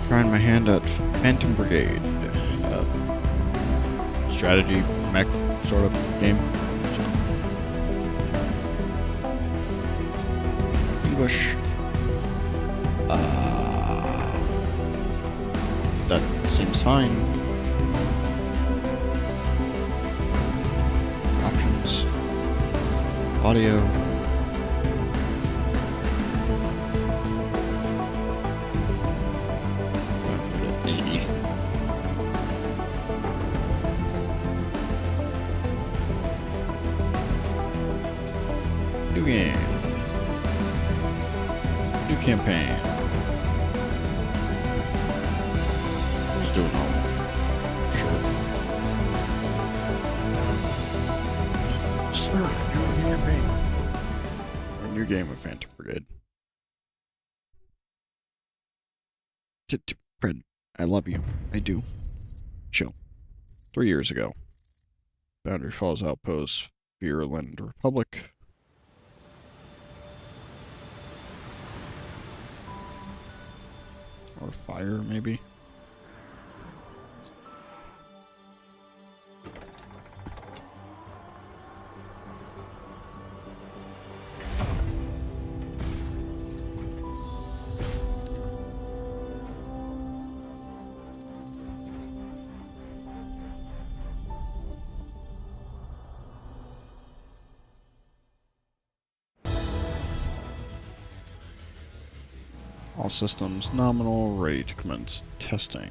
Trying my hand at Phantom Brigade. Strategy, mech sort of game. English. That seems fine. Options. Audio. New game. New campaign. Just do it normal. Sure. Sir, new campaign. A new game of Phantom Brigade. Fred, I love you. I do. Chill. 3 years ago. Boundary Falls Outpost, Beerland Republic. Or fire, maybe? All systems nominal, ready to commence testing.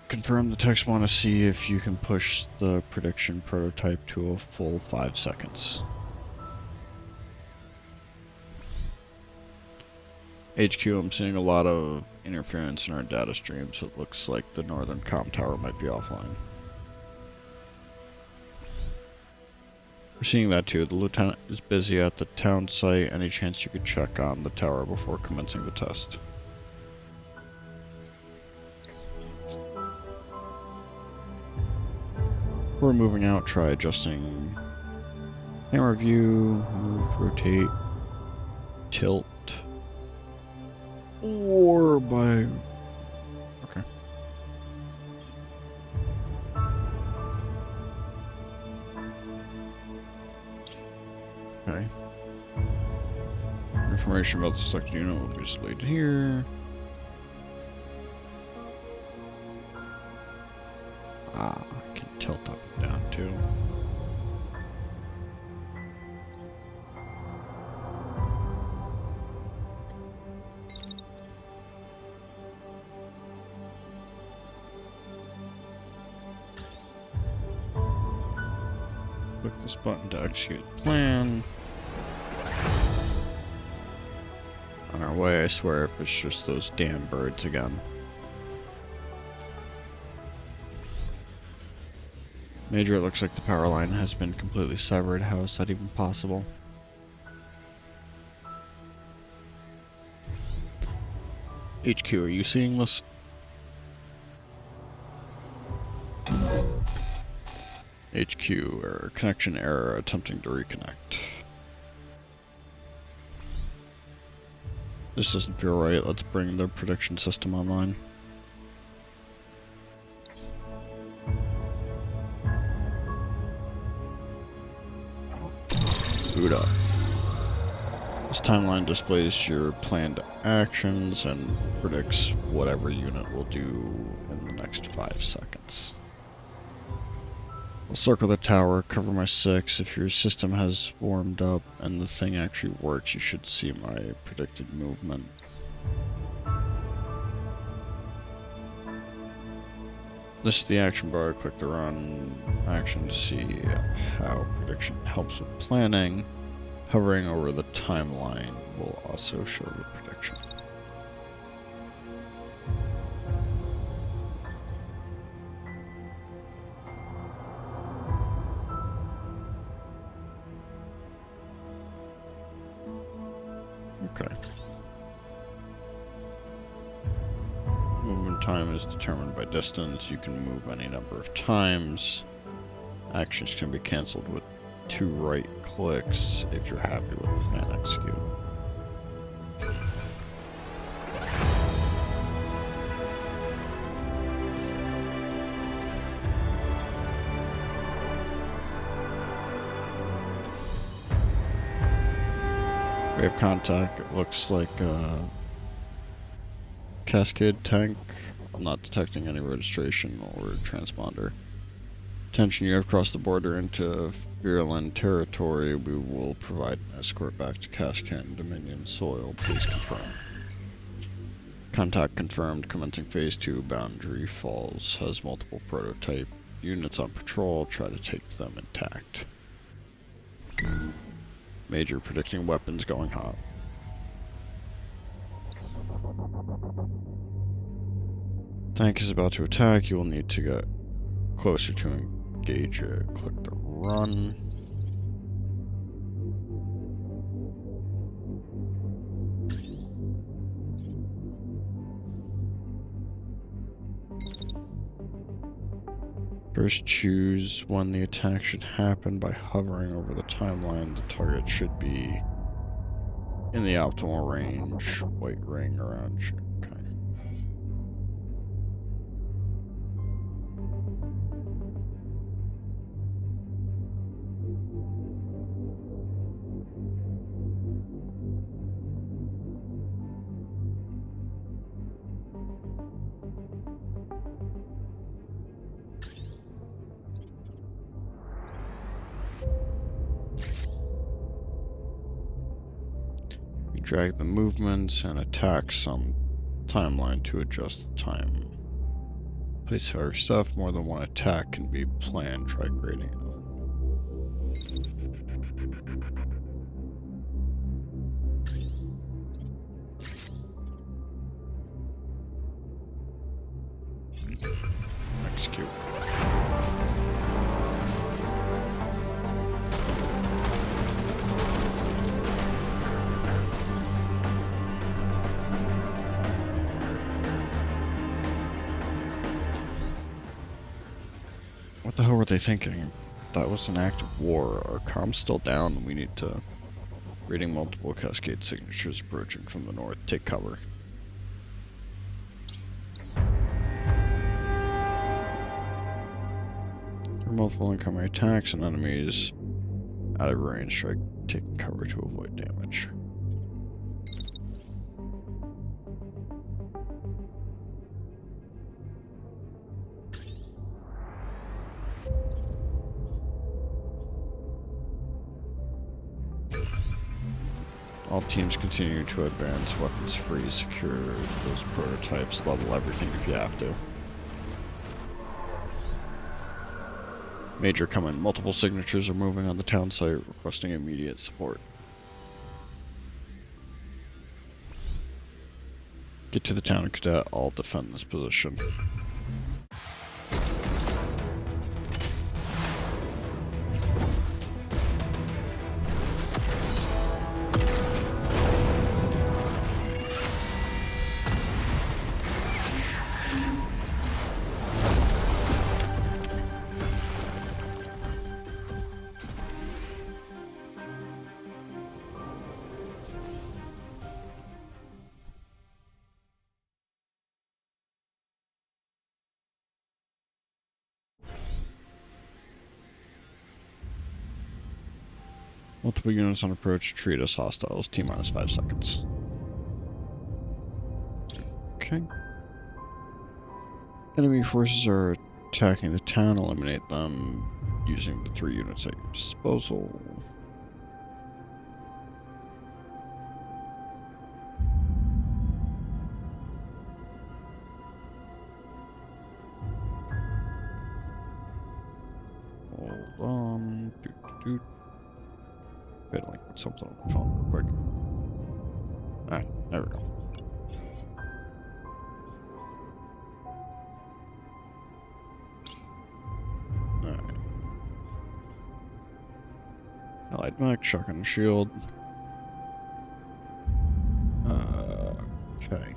Confirm the text want to see if you can push the prediction prototype to a full 5 seconds. HQ, I'm seeing a lot of interference in our data stream, so it looks like the northern comm tower might be offline. We're seeing that too. The lieutenant is busy at the town site. Any chance you could check on the tower before commencing the test? Before moving out, try adjusting camera view, move, rotate, tilt, or by... Okay. Okay. Information about the selected unit will be displayed here. I can tilt up and down too. Click this button to execute the plan. On our way, I swear, if it's just those damn birds again. Major, it looks like the power line has been completely severed. How is that even possible? HQ, are you seeing this? HQ, or connection error, attempting to reconnect. This doesn't feel right. Let's bring the prediction system online. Boot up. This timeline displays your planned actions and predicts whatever unit will do in the next 5 seconds. I'll circle the tower, cover my 6. If your system has warmed up and the thing actually works, you should see my predicted movement. This is the action bar. Click the run action to see how prediction helps with planning. Hovering over the timeline will also show the prediction. Okay. Movement time is determined by distance. You can move any number of times. Actions can be cancelled with 2 right clicks if you're happy with the plan execute. We have contact. It looks like a Cascade tank. I'm not detecting any registration or transponder. Attention, you have crossed the border into Virulent territory. We will provide an escort back to Cascade Dominion soil. Please confirm. Contact confirmed. Commencing Phase 2. Boundary Falls has multiple prototype units on patrol. Try to take them intact. Major predicting weapons going hot. Tank is about to attack. You will need to get closer to engage it. Click the run. First, choose when the attack should happen by hovering over the timeline. The target should be in the optimal range. White ring around you. Okay. Drag the movements and attack some timeline to adjust the time. Place our stuff. More than one attack can be planned. Try grading it. Execute. What the hell were they thinking? That was an act of war. Our comms still down. We need to... Reading multiple Cascade signatures approaching from the north. Take cover. There are multiple incoming attacks and enemies out of range. Try taking cover to avoid damage. All teams continue to advance. Weapons free. Secure those prototypes. Level everything if you have to. Major coming. Multiple signatures are moving on the town site, requesting immediate support. Get to the town, cadet. I'll defend this position. Multiple units on approach. Treat us hostiles. T-minus 5 seconds. Okay. Enemy forces are attacking the town. Eliminate them using the 3 units at your disposal. Hold on. Fiddling with something on the phone real quick. Alright, there we go. Alright. Allied mech, shotgun and shield. Okay.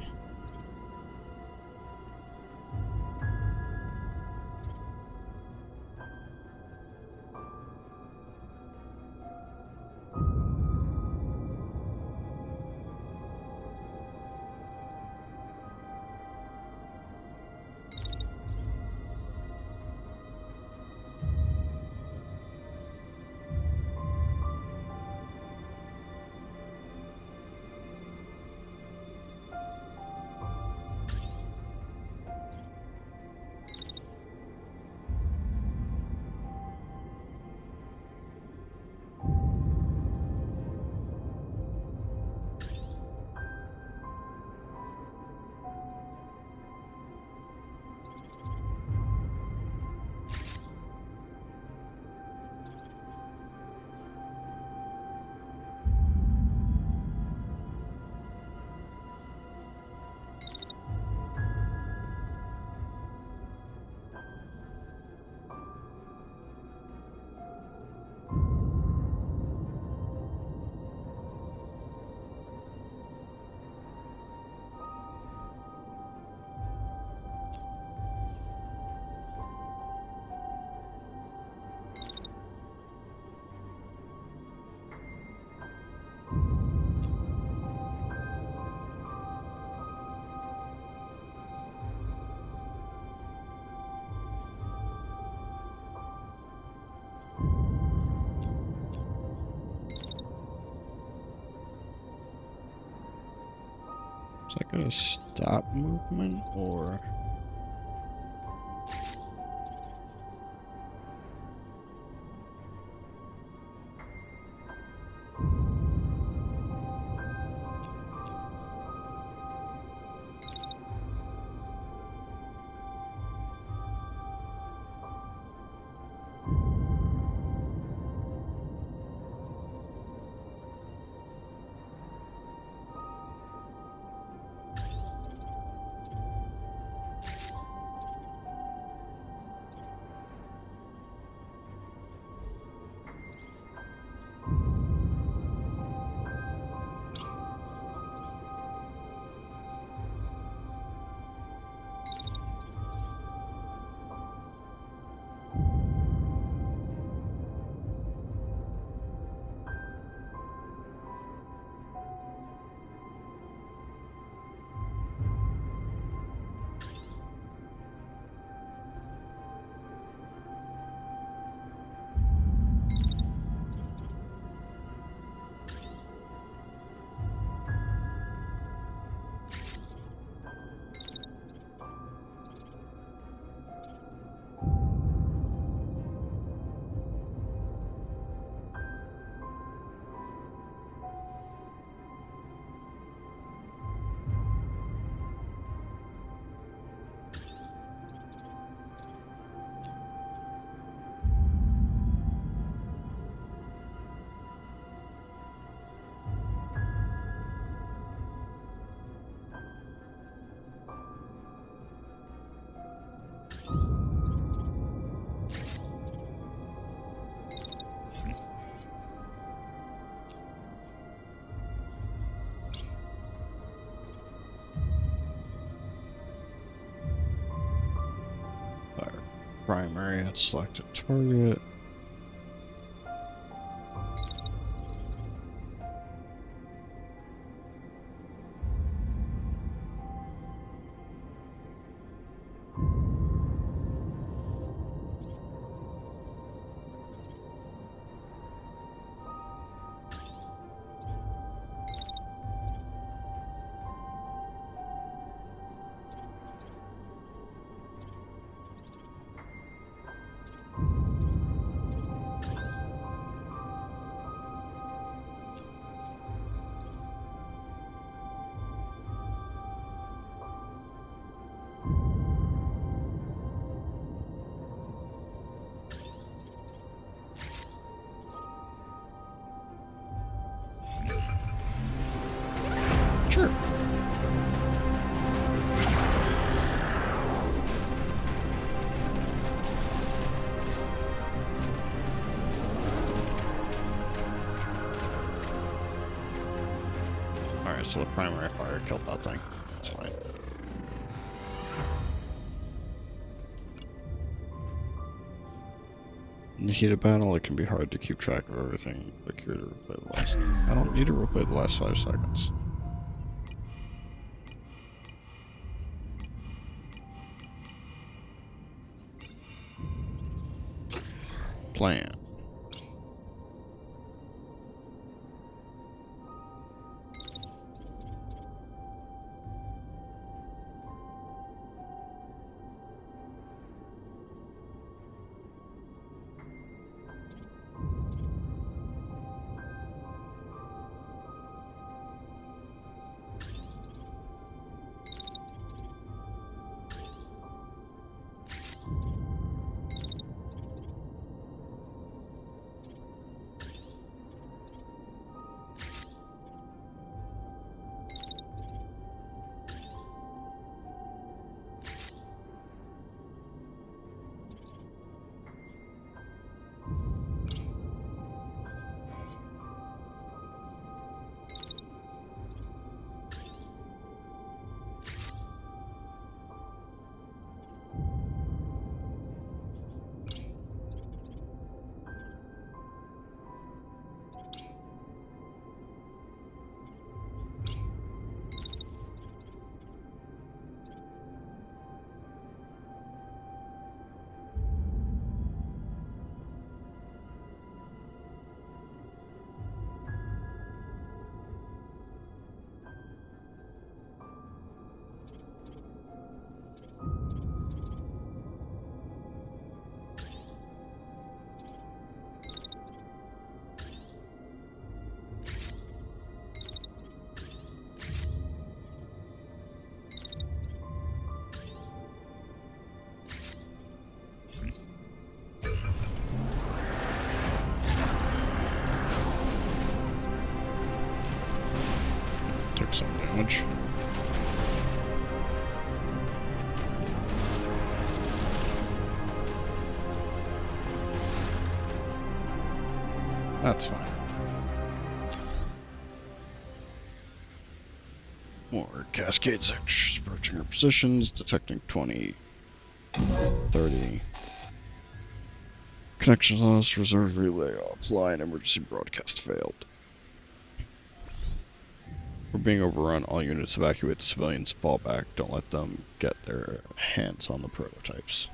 Is that gonna stop movement or? Primary and select a target. Sure. Alright, so the primary fire killed that thing. That's fine. In the heat of battle, it can be hard to keep track of everything. Click here to replay the last. I don't need to replay the last 5 seconds. Plan. some damage. That's fine. More cascade sections approaching our positions, detecting 20, 30. Connection lost, reserve relay offline, emergency broadcast failed. We're being overrun, all units evacuate, the civilians fall back, don't let them get their hands on the prototypes.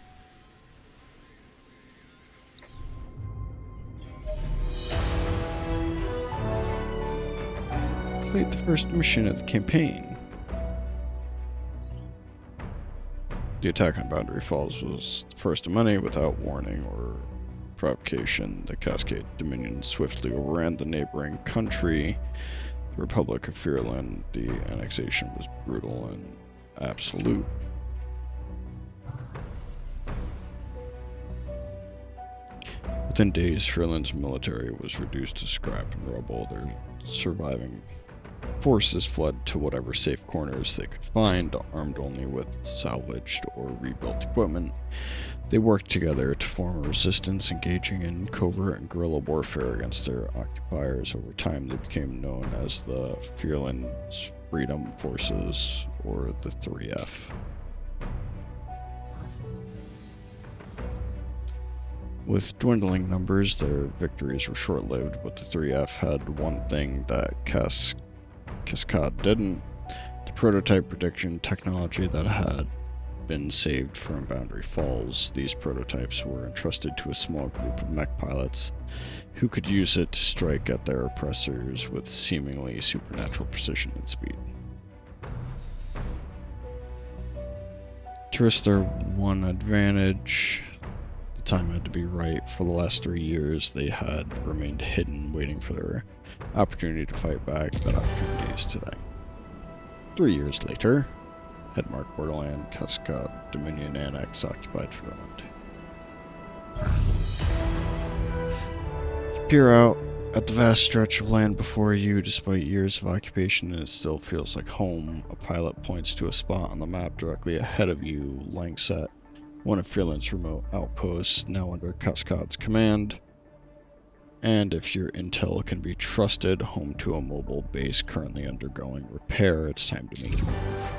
Complete the first mission of the campaign. The attack on Boundary Falls was the first of many. Without warning or provocation, the Cascade Dominion swiftly overran the neighboring country, the Republic of Fearland. The annexation was brutal and absolute. Within days, Fearland's military was reduced to scrap and rubble. Their surviving forces fled to whatever safe corners they could find, armed only with salvaged or rebuilt equipment. They worked together to form a resistance, engaging in covert and guerrilla warfare against their occupiers. Over time, they became known as the Fearland's Freedom Forces, or the 3F. With dwindling numbers, their victories were short-lived, but the 3F had one thing that Cascade didn't: the prototype prediction technology that had been saved from Boundary Falls. These prototypes were entrusted to a small group of mech pilots who could use it to strike at their oppressors with seemingly supernatural precision and speed. To risk their one advantage, the time had to be right. For the last 3 years, they had remained hidden, waiting for their opportunity to fight back. That opportunity is today. 3 years later, Headmark Borderland, Cascade Dominion Annex, occupied Fearland. You peer out at the vast stretch of land before you. Despite years of occupation, it still feels like home. A pilot points to a spot on the map directly ahead of you, Langset, one of Fearland's remote outposts, now under Cascade's command. And if your intel can be trusted, home to a mobile base currently undergoing repair. It's time to make your move.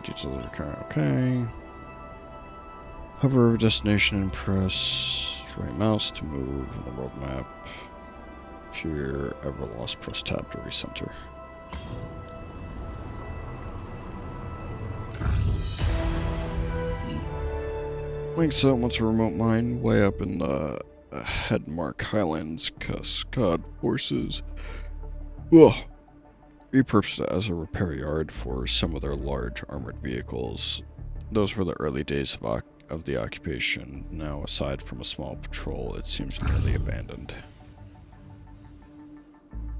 Details of the current, okay. Hover over destination and press right mouse to move on the world map. If you're ever lost, press tab to recenter. Links out once a remote mine way up in the Headmark Highlands. Cascade forces repurposed it as a repair yard for some of their large armored vehicles. Those were the early days of the occupation. Now, aside from a small patrol, it seems nearly abandoned.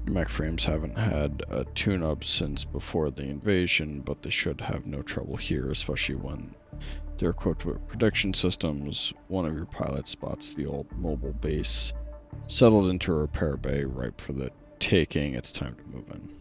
Mech frames haven't had a tune-up since before the invasion, but they should have no trouble here, especially when they're equipped with prediction systems. One of your pilots spots the old mobile base settled into a repair bay, ripe for the taking. It's time to move in.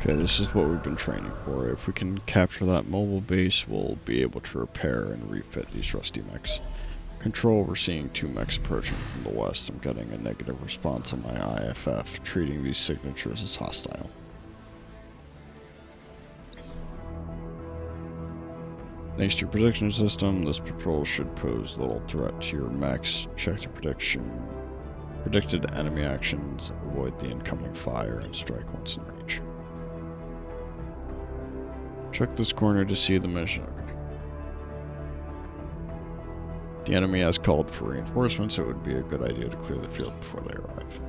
Okay, this is what we've been training for. If we can capture that mobile base, we'll be able to repair and refit these rusty mechs. Control, we're seeing 2 mechs approaching from the west. I'm getting a negative response on my IFF, treating these signatures as hostile. Thanks to your prediction system, this patrol should pose little threat to your mechs. Check the predicted enemy actions, avoid the incoming fire, and strike once in range. Check this corner to see the mission. The enemy has called for reinforcements, so it would be a good idea to clear the field before they arrive.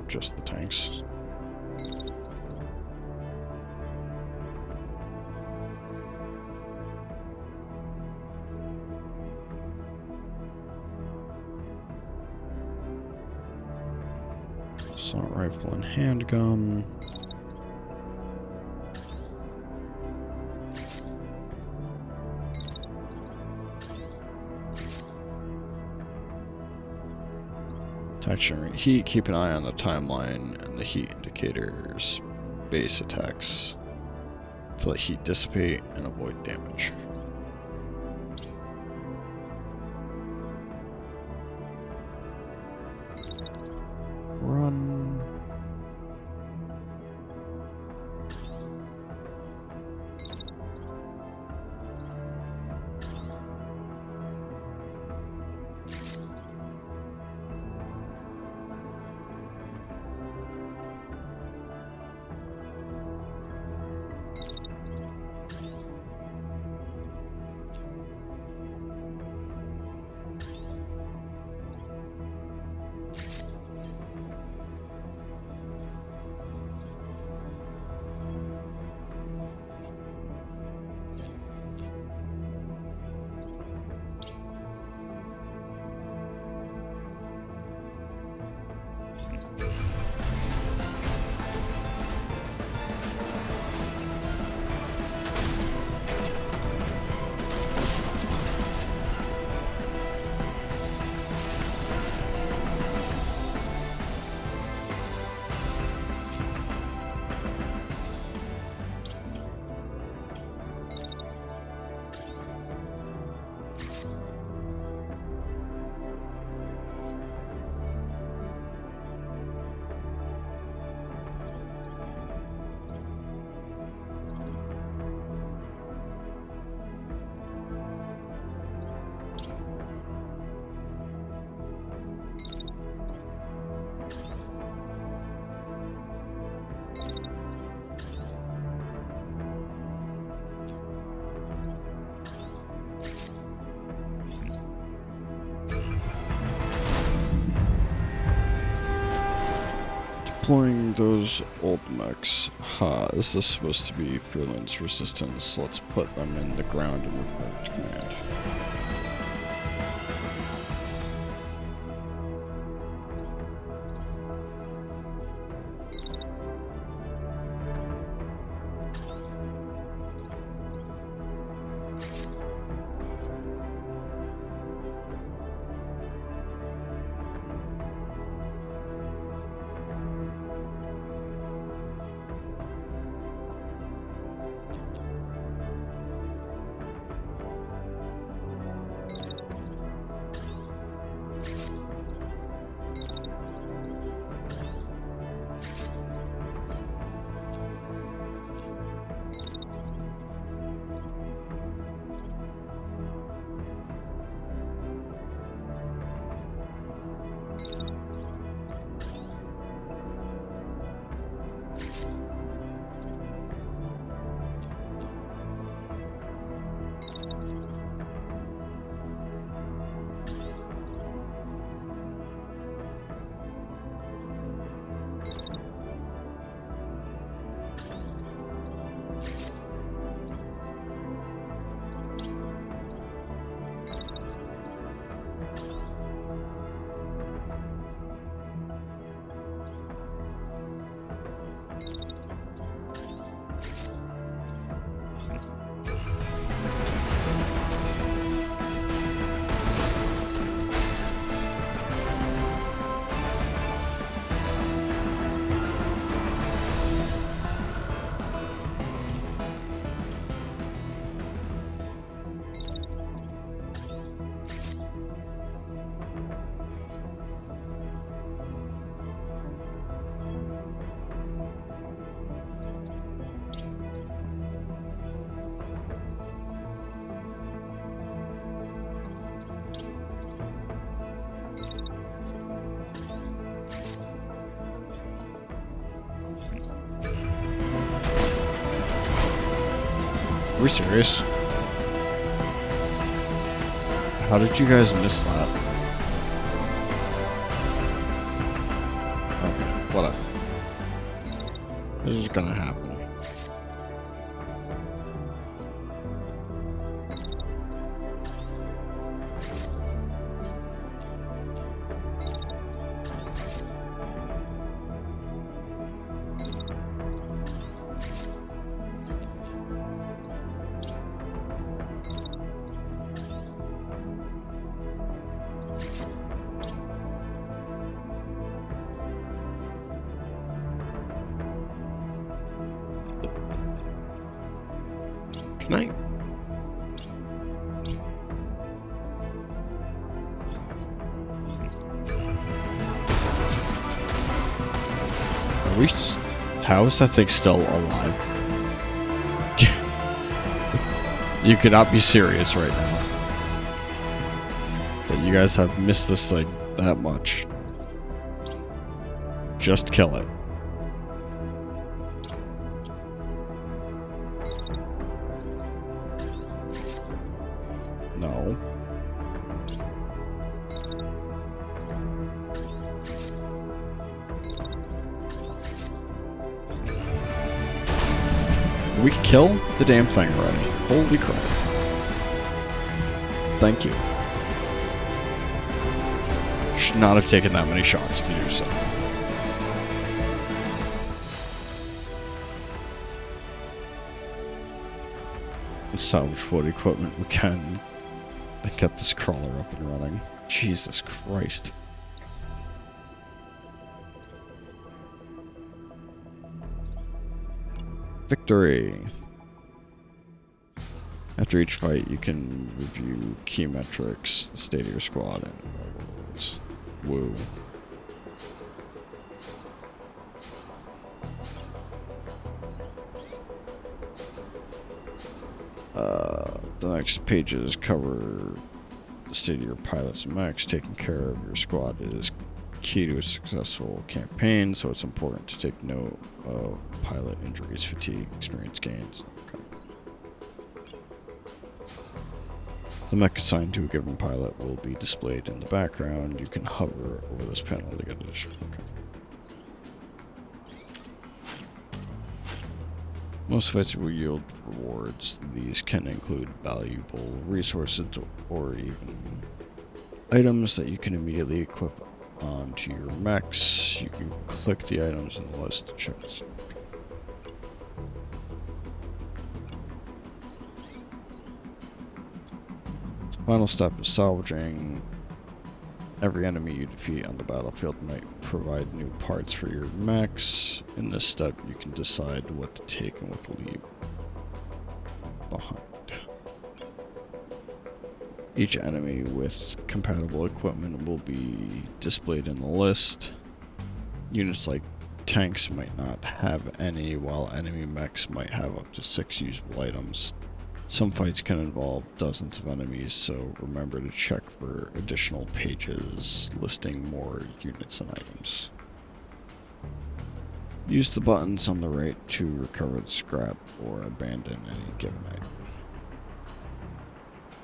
just the tanks. Assault rifle and handgun. Detection rate heat. Keep an eye on the timeline and the heat indicators. Base attacks to let heat dissipate and avoid damage. Run. Deploying those old mechs. Ha, is this supposed to be Freeland's resistance? Let's put them in the ground and report to command. Are we serious? How did you guys miss that? Okay, whatever. This is gonna happen. Good night. How is that thing still alive? You cannot be serious right now. That you guys have missed this thing that much. Just kill it. No. We kill the damn thing already. Holy crap. Thank you. Should not have taken that many shots to do so. Salvage what equipment we can to get this crawler up and running. Jesus Christ. Victory! After each fight, you can review key metrics, the state of your squad, and rewards. Woo. The next pages cover the state of your pilots and mechs. Taking care of your squad is key to a successful campaign, so it's important to take note of pilot injuries, fatigue, experience gains. Okay. The mech assigned to a given pilot will be displayed in the background. You can hover over this panel to get additional. Okay. Most fights will yield rewards. These can include valuable resources or even items that you can immediately equip onto your mechs. You can click the items in the list to check this. The final step is salvaging. Every enemy you defeat on the battlefield might provide new parts for your mechs. In this step, you can decide what to take and what to leave behind. Each enemy with compatible equipment will be displayed in the list. Units like tanks might not have any, while enemy mechs might have up to 6 usable items. Some fights can involve dozens of enemies, so remember to check for additional pages listing more units and items. Use the buttons on the right to recover the scrap or abandon any given item.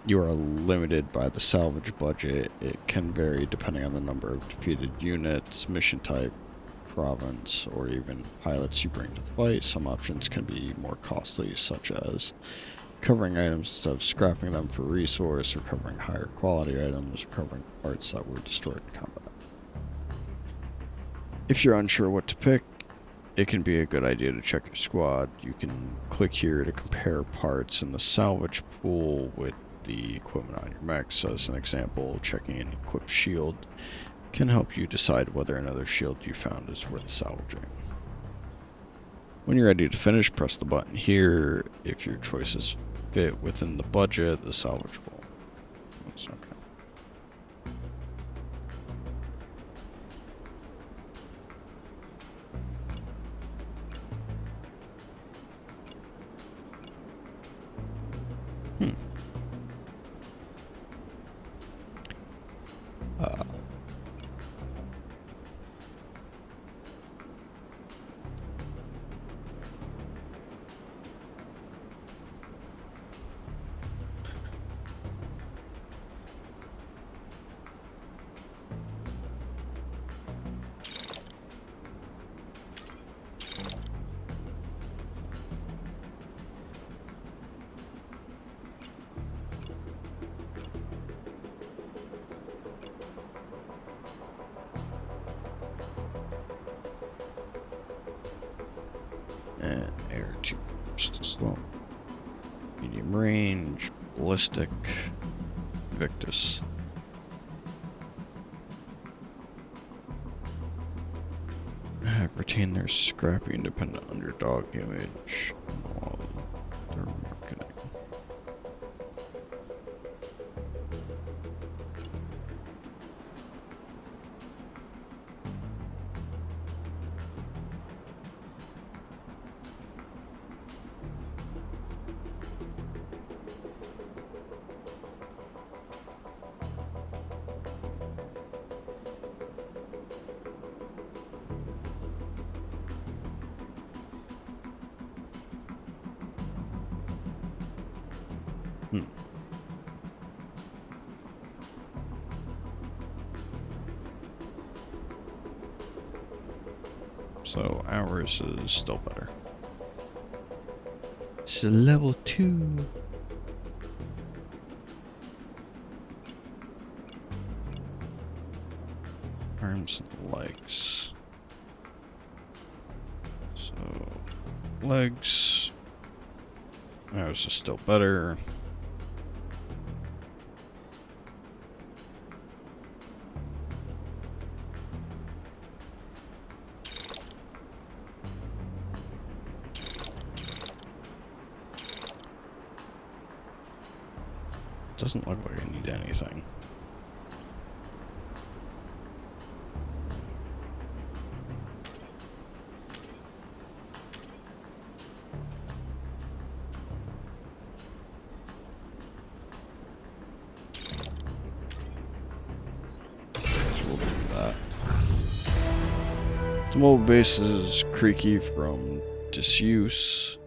You are limited by the salvage budget. It can vary depending on the number of defeated units, mission type, province, or even pilots you bring to the fight. Some options can be more costly, such as recovering items instead of scrapping them for resource, recovering higher quality items, recovering parts that were destroyed in combat. If you're unsure what to pick, it can be a good idea to check your squad. You can click here to compare parts in the salvage pool with the equipment on your mech. So as an example, checking an equipped shield can help you decide whether another shield you found is worth salvaging. When you're ready to finish, press the button here. If your choices fit within the budget, the salvageable. That's okay. And air to slow. Medium range, ballistic, Victus. Have retained their scrappy independent underdog image while their marketing. So ours is still better. It's a level 2. Arms and legs. So legs. Ours is still better. Doesn't look like I need anything. So we'll do that. The mobile base is creaky from disuse,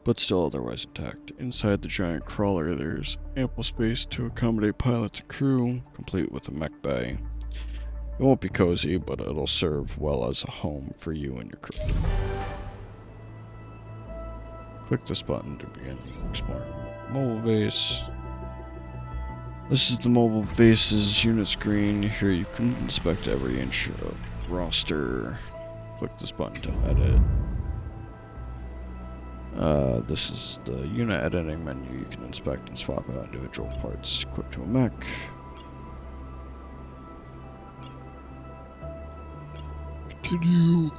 but still otherwise intact. Inside the giant crawler, there's ample space to accommodate pilots and crew, complete with a mech bay. It won't be cozy, but it'll serve well as a home for you and your crew. Click this button to begin exploring mobile base. This is the mobile base's unit screen. Here you can inspect every inch of roster. Click this button to edit. This is the unit editing menu. You can inspect and swap out individual parts equipped to a mech. Continue.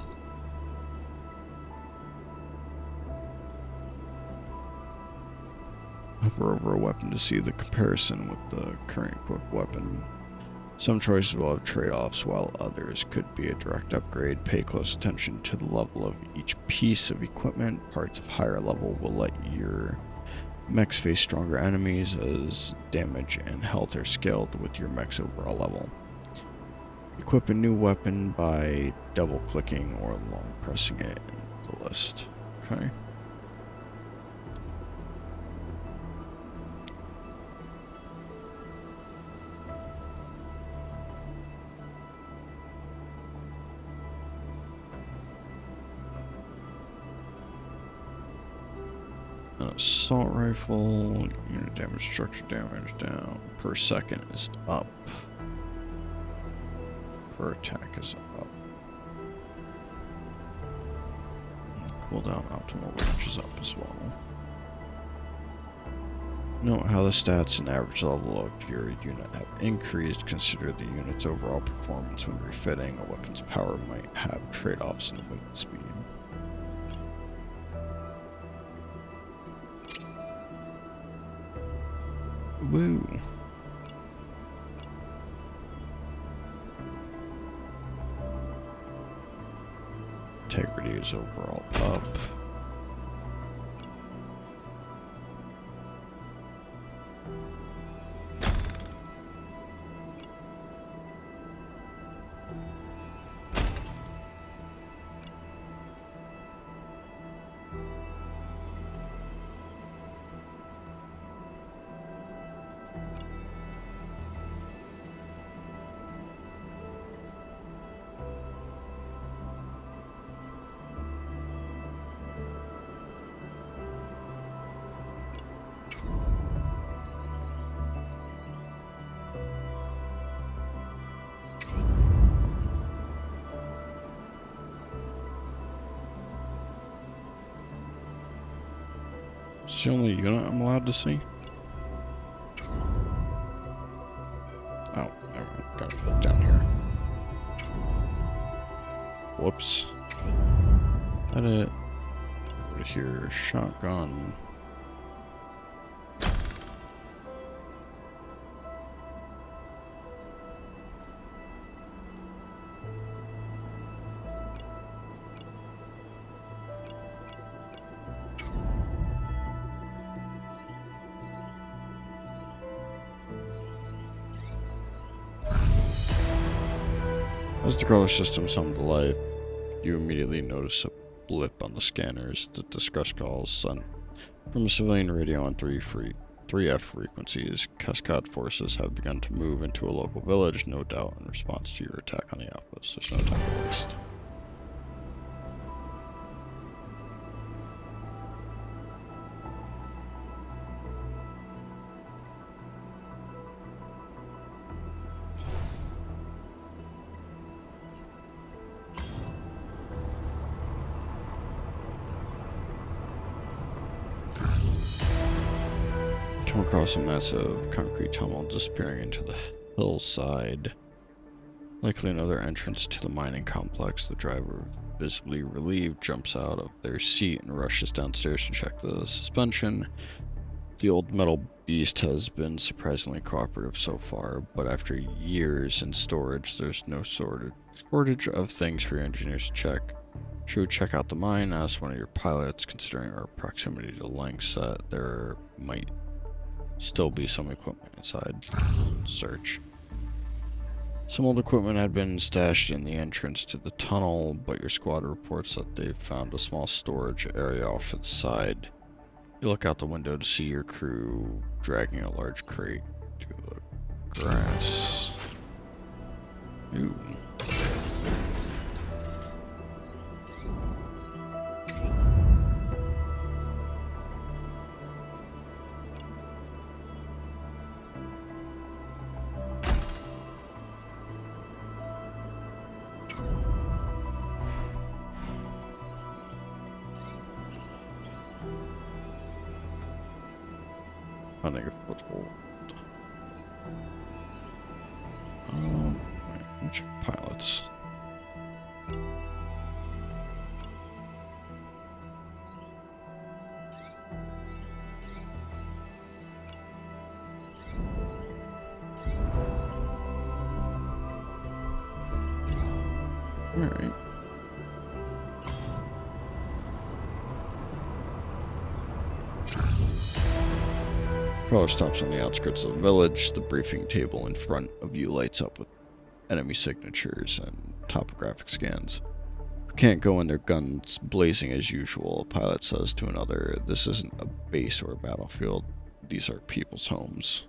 Hover over a weapon to see the comparison with the current equipped weapon. Some choices will have trade-offs, while others could be a direct upgrade. Pay close attention to the level of each piece of equipment. Parts of higher level will let your mechs face stronger enemies, as damage and health are scaled with your mech's overall level. Equip a new weapon by double-clicking or long pressing it in the list. Okay. Assault rifle, unit damage, structure damage down per second is up. Per attack is up. Cooldown optimal range is up as well. Note how the stats and average level of your unit have increased. Consider the unit's overall performance when refitting. A weapon's power might have trade-offs in weight and speed. Woo. Integrity is overall up. It's the only unit I'm allowed to see. Oh, never mind. Gotta put it down here. Whoops. Edit. Over here, shotgun. As the crawler systems hum to life, you immediately notice a blip on the scanners. The distress calls sent from a civilian radio on 3F frequencies. Cascade forces have begun to move into a local village, no doubt in response to your attack on the outpost. There's no time to waste. Come across a massive concrete tunnel disappearing into the hillside. Likely another entrance to the mining complex. The driver, visibly relieved, jumps out of their seat and rushes downstairs to check the suspension. The old metal beast has been surprisingly cooperative so far, but after years in storage, there's no shortage of things for your engineers to check. Should we check out the mine? Ask one of your pilots. Considering our proximity to Langsat, there might still be some equipment inside. Search. Some old equipment had been stashed in the entrance to the tunnel, but your squad reports that they've found a small storage area off to the side. You look out the window to see your crew dragging a large crate to the grass. Ooh. Finding a foothold. Check pilots. All right. Crawler stops on the outskirts of the village. The briefing table in front of you lights up with enemy signatures and topographic scans. You can't go in there guns blazing as usual, a pilot says to another. This isn't a base or a battlefield. These are people's homes.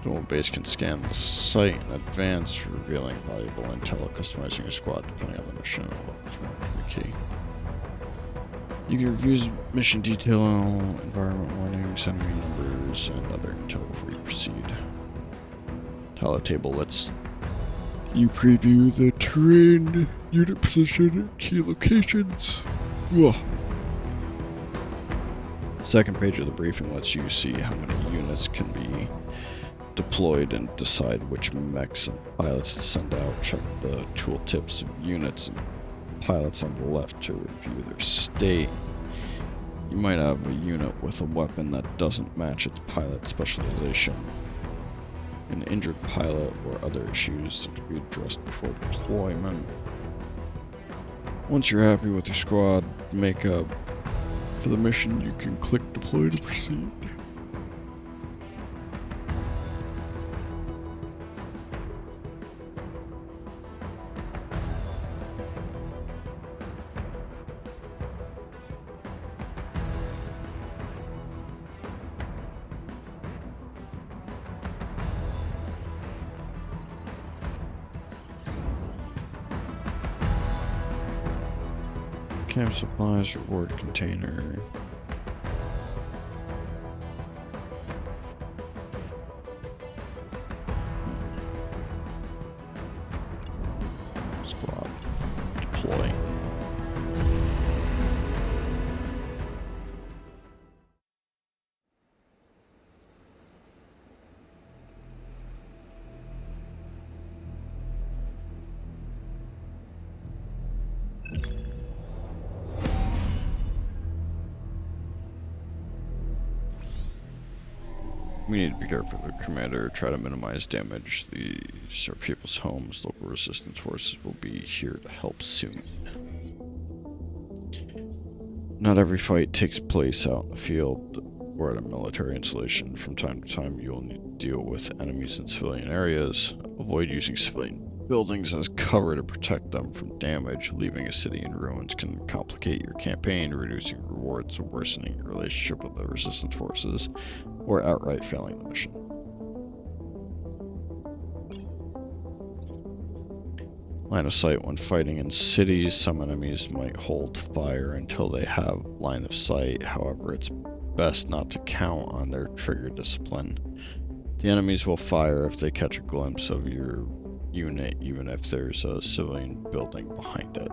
Dual base can scan the site in advance, revealing valuable intel, customizing your squad depending on the mission. The key. You can review mission detail, environment warnings, enemy numbers, and other intel before you proceed. Talent table lets you preview the terrain, unit position, and key locations. Ugh. Second page of the briefing lets you see how many units can be deployed and decide which mechs and pilots to send out. Check the tooltips of units and pilots on the left to review their state. You might have a unit with a weapon that doesn't match its pilot specialization, an injured pilot, or other issues that could be addressed before deployment. Once you're happy with your squad makeup for the mission, you can click deploy to proceed. Camp supplies, reward container. Squad. Deploy. We need to be careful, Commander. Try to minimize damage. These are people's homes. Local resistance forces will be here to help soon. Not every fight takes place out in the field or at a military installation. From time to time, you'll need to deal with enemies in civilian areas. Avoid using civilian buildings as cover to protect them from damage. Leaving a city in ruins can complicate your campaign, reducing rewards or worsening your relationship with the resistance forces, or outright failing the mission. Line of sight when fighting in cities. Some enemies might hold fire until they have line of sight. However, it's best not to count on their trigger discipline. The enemies will fire if they catch a glimpse of your unit, even if there's a civilian building behind it.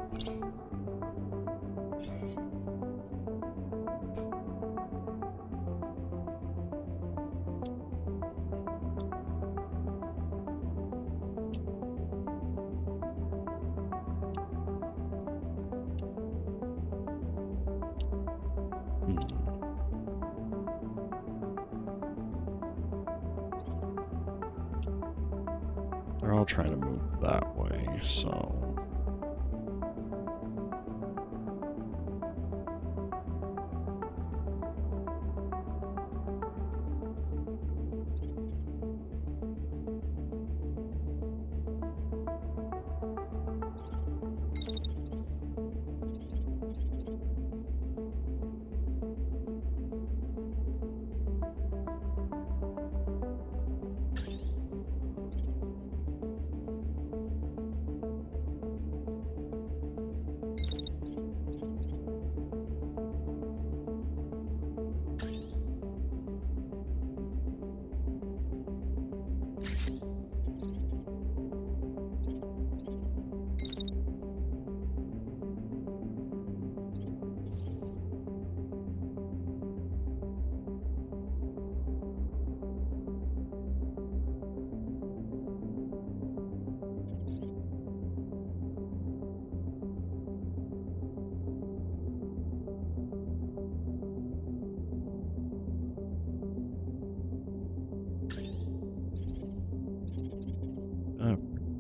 They're all trying to move that way, so...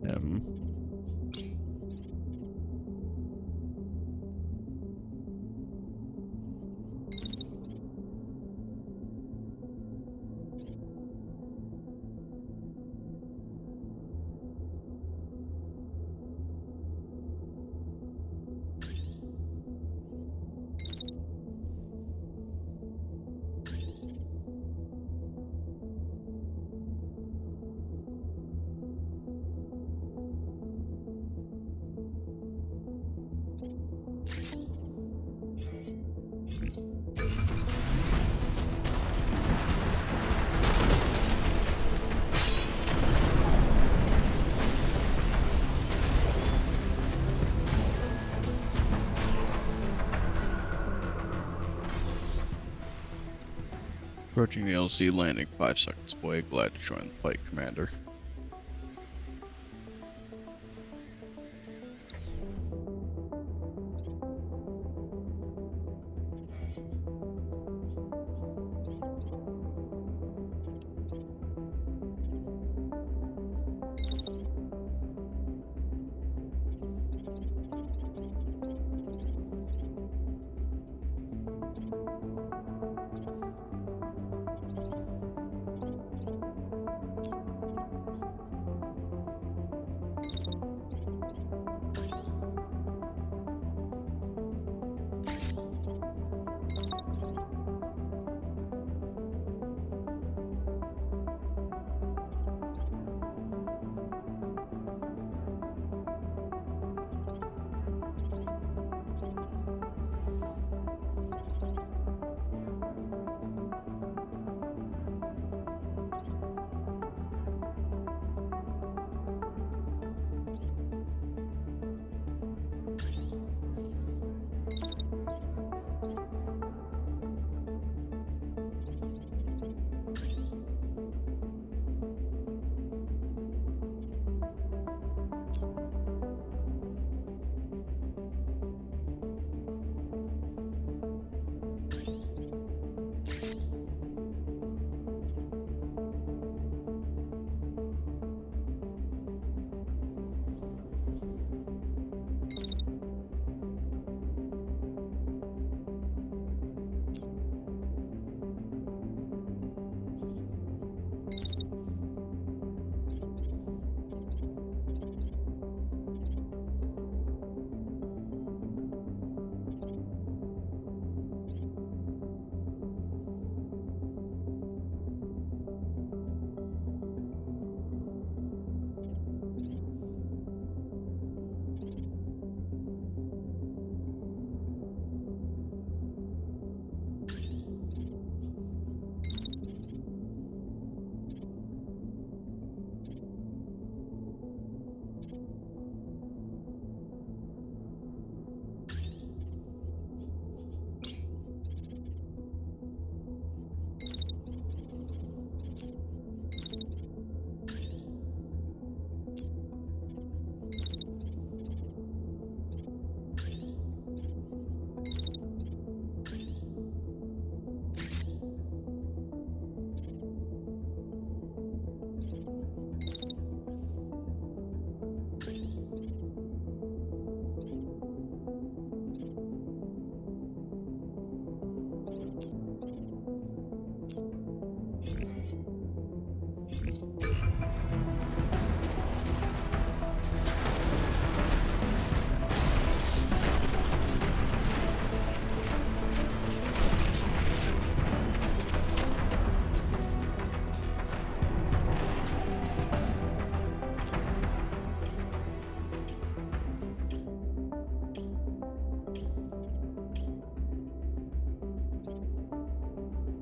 him. Approaching the LC landing 5 seconds away. Glad to join the fight, Commander.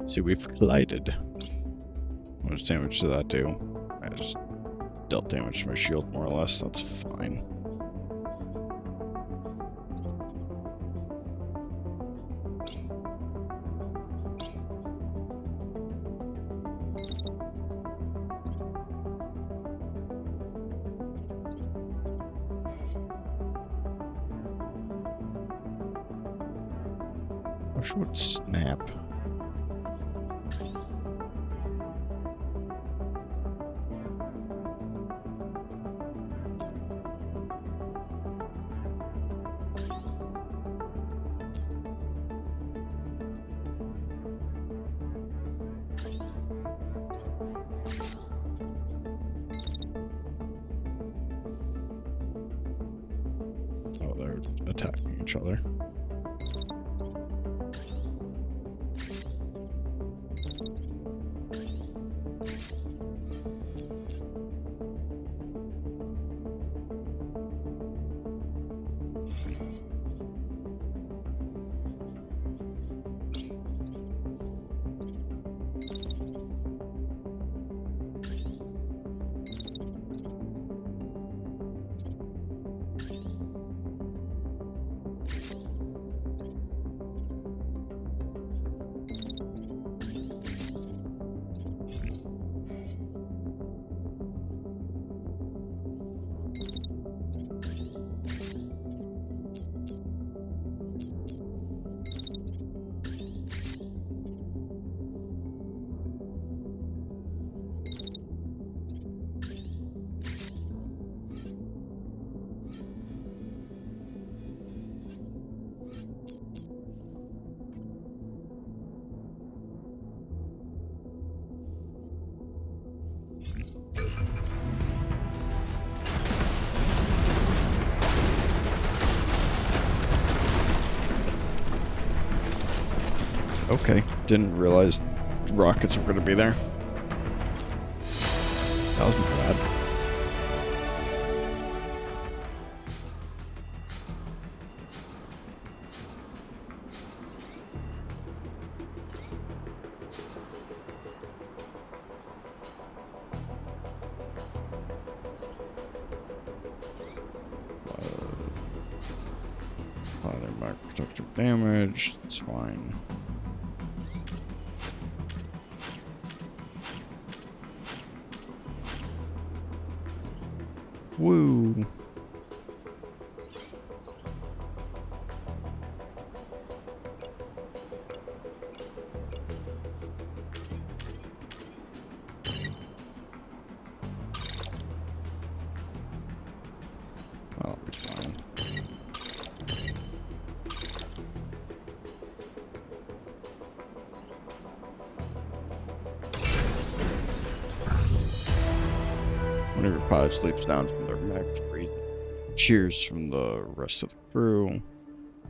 See, we've collided. How much damage did that do? I just dealt damage to my shield, more or less. That's fine. Which would snap? Oh, they're attacking each other. Okay, didn't realize rockets were going to be there. That was bad. Automatic protective damage, it's fine. Woo. I'll be fine. Whenever your pilot sleeps down from their mech, breathe cheers from the rest of the crew.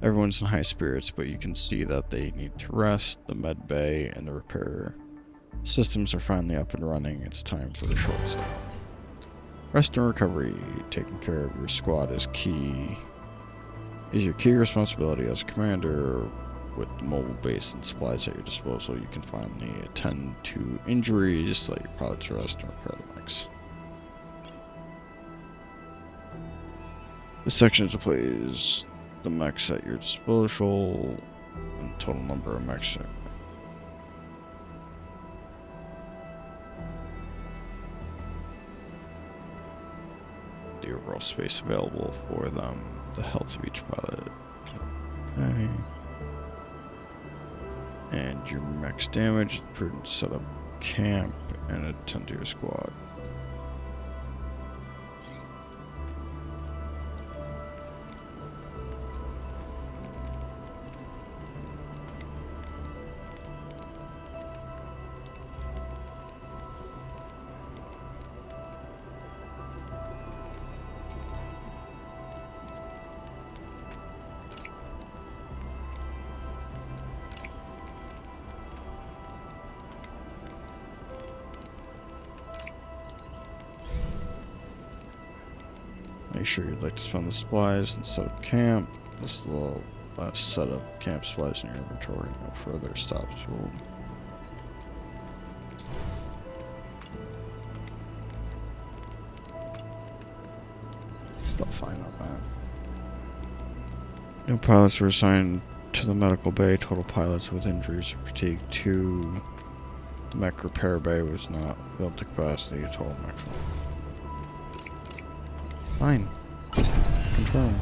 Everyone's in high spirits, but you can see that they need to rest. The med bay and the repair systems are finally up and running. It's time for the short stop. Rest and recovery. Taking care of your squad is your key responsibility as commander. With the mobile base and supplies at your disposal, you can finally attend to injuries, let your pilots rest, and repair the mechs. This section displays the mechs at your disposal and total number of mechs. The overall space available for them, the health of each pilot. Okay. And your mech's damage, prudent set up camp, and attend to your squad. Make sure you'd like to spend the supplies and set up camp. This is the last set of camp supplies in your inventory. No further stops will Still fine on that. No pilots were assigned to the medical bay. Total pilots with injuries or fatigue. 2. The mech repair bay was not built to capacity. Total maximum. Fine. Confirm.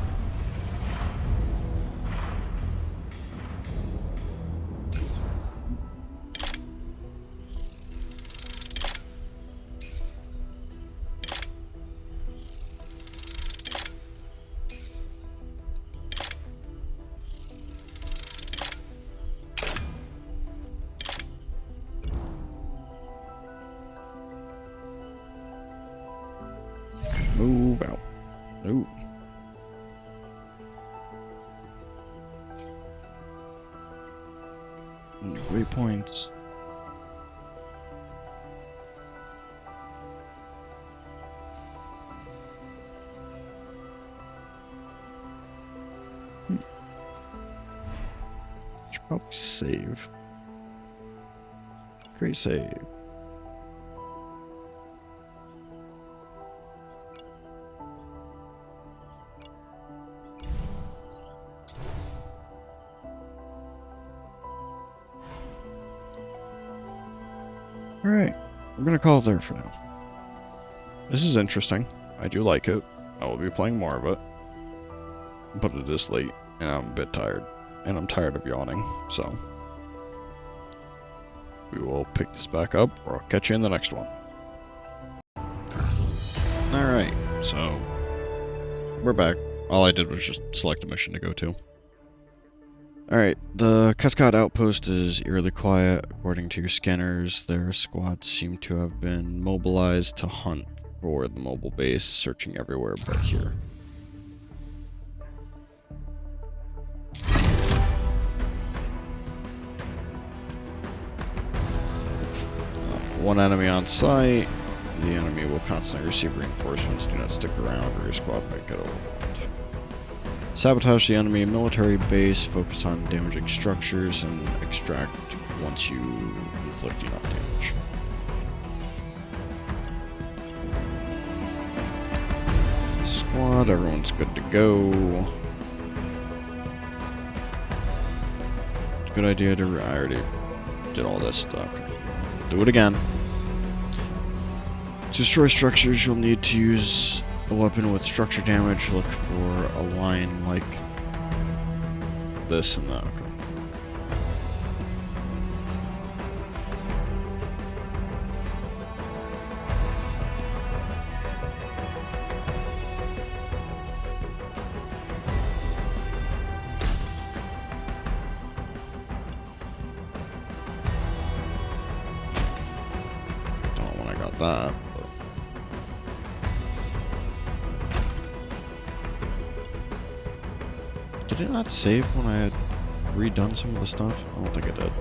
Move out. Ooh. Waypoints. Should probably save. Great save. Alright, I'm gonna call it there for now. This is interesting. I do like it. I will be playing more of it. But it is late, and I'm a bit tired. And I'm tired of yawning, so... we will pick this back up, or I'll catch you in the next one. Alright, so... we're back. All I did was just select a mission to go to. Alright, the Cascade outpost is eerily quiet. According to your scanners, their squads seem to have been mobilized to hunt for the mobile base, searching everywhere but here. One enemy on site. The enemy will constantly receive reinforcements. Do not stick around or your squad might get overwhelmed. Sabotage the enemy military base, focus on damaging structures, and extract once you inflict enough damage. Squad, everyone's good to go. Good idea to... I already did all this stuff. Do it again. To destroy structures, you'll need to use a weapon with structure damage. Look for a line like this and that. Okay. Don't know when I got that. Did it not save when I had redone some of the stuff? I don't think it did.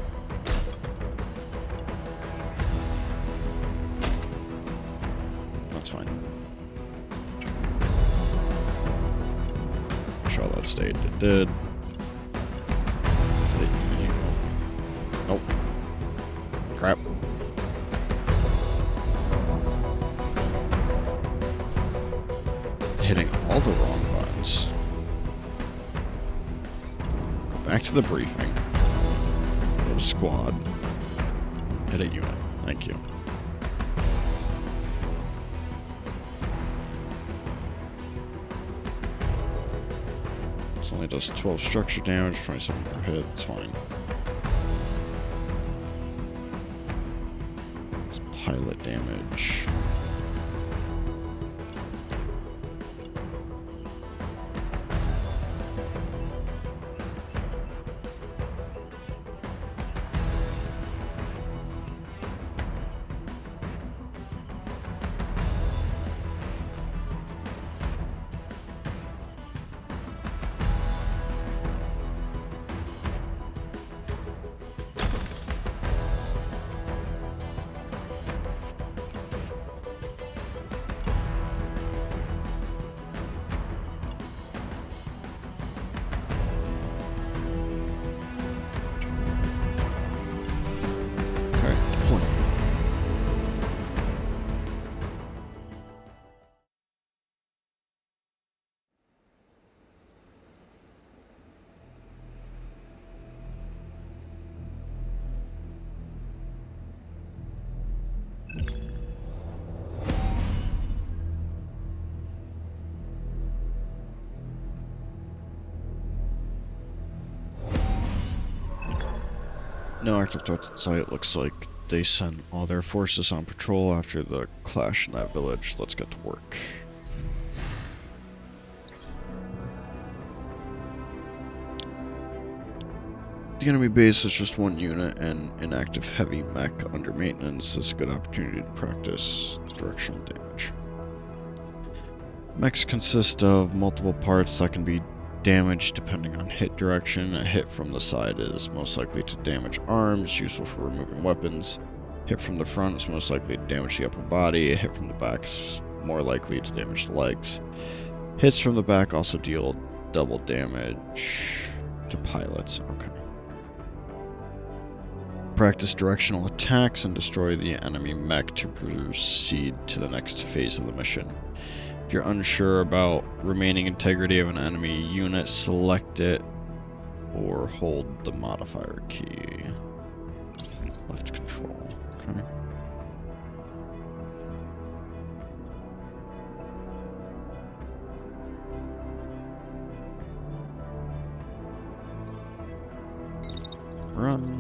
That's fine. I'm sure that stayed. It did. Nope. Crap. Hitting all the wrong buttons. Back to the briefing. Go to squad. Hit a unit. Thank you. This only does 12 structure damage, 27 per hit. It's fine. It's pilot damage. No active threats in sight. Looks like they sent all their forces on patrol after the clash in that village. Let's get to work. The enemy base is just one unit and inactive heavy mech under maintenance. This is a good opportunity to practice directional damage. Mechs consist of multiple parts that can be damaged depending on hit direction. A hit from the side is most likely to damage arms, useful for removing weapons. Hit from the front is most likely to damage the upper body. A hit from the back is more likely to damage the legs. Hits from the back also deal double damage to pilots. Okay. Practice directional attacks and destroy the enemy mech to proceed to the next phase of the mission. If you're unsure about remaining integrity of an enemy unit, select it or hold the modifier key. Left control. Okay. Run.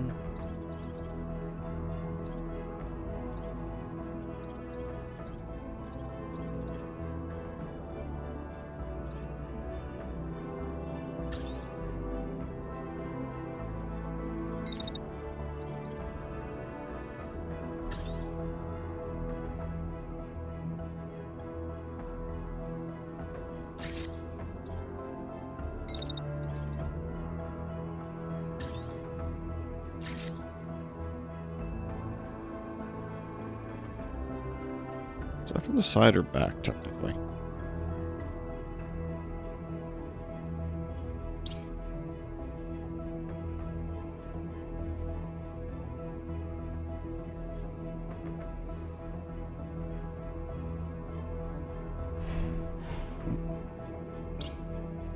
Is that from the side or back, technically?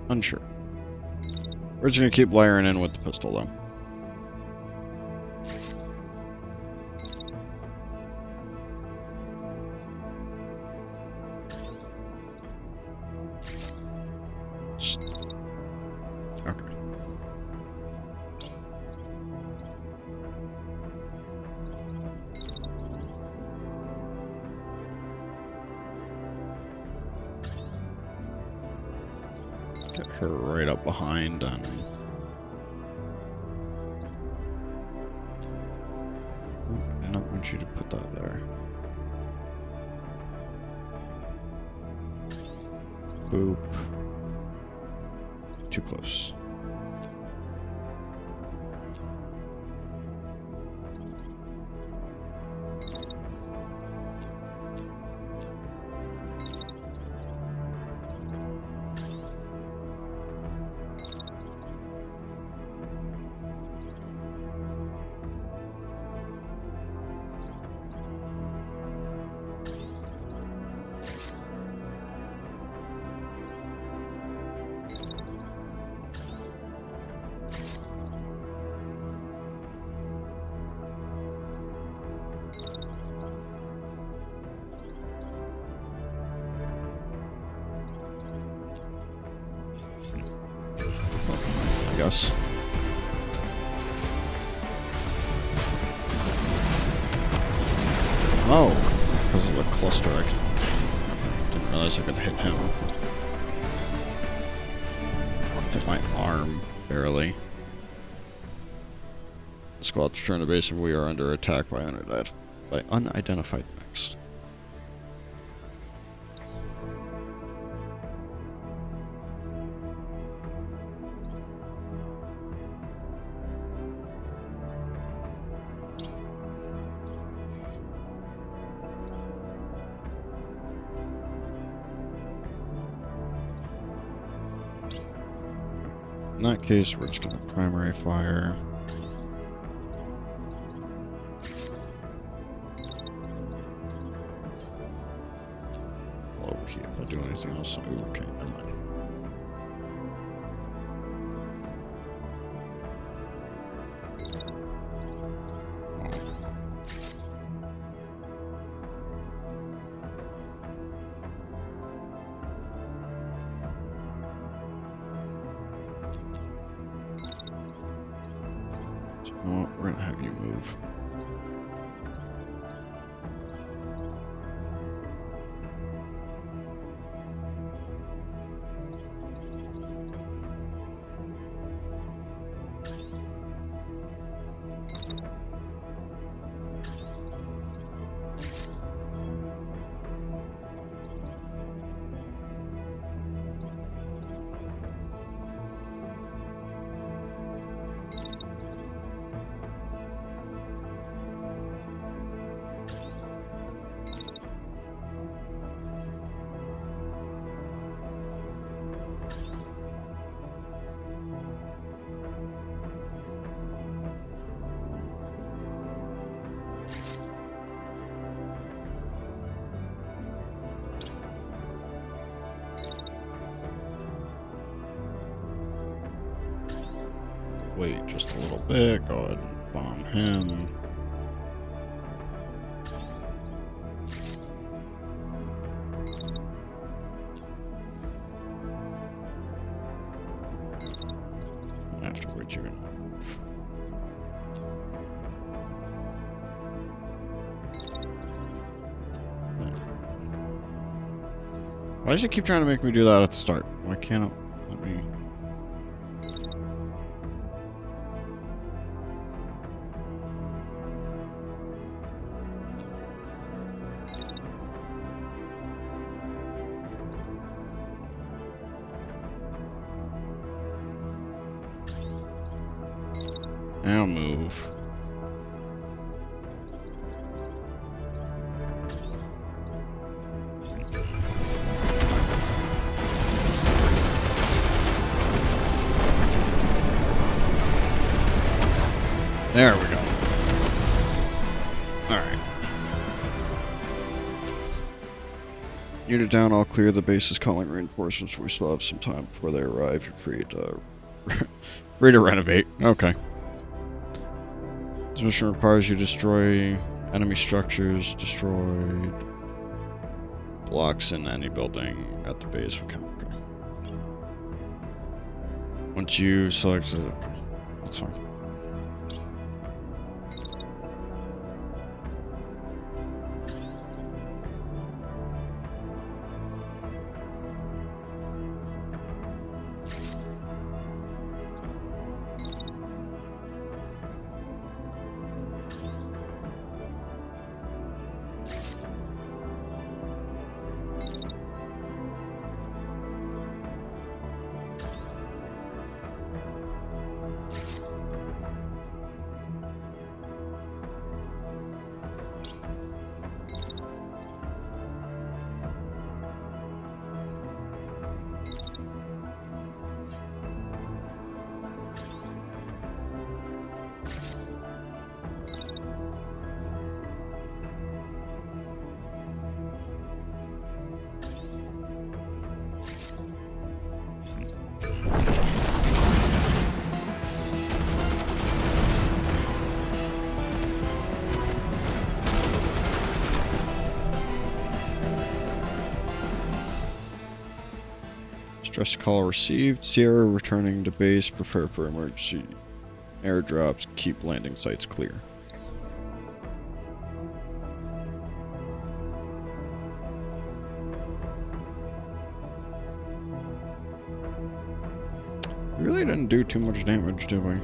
Unsure. We're just gonna keep layering in with the pistol, though. Okay. Get her right up behind and... I don't want you to put that there. Boop. Too close. I guess. Oh, because of the cluster, didn't realize I could hit him. Hit my arm, barely. The squad's return to base and we are under attack by unidentified mechs. In that case, we're just going to primary fire. Low key if I do anything else. Ooh, okay, never mind. we're gonna have you move. Wait just a little bit. Go ahead and bomb him. Afterwards, you can move. Why does it keep trying to make me do that at the start? Why can't it let me? Now move. There we go. Alright. Unit down, all clear. The base is calling reinforcements. We still have some time before they arrive. You're free to renovate. Okay. This mission requires you destroy enemy structures, destroyed blocks in any building at the base. Okay. Once you select it, okay. That's fine. Stress call received. Sierra returning to base. Prepare for emergency airdrops. Keep landing sites clear. We really didn't do too much damage, did we?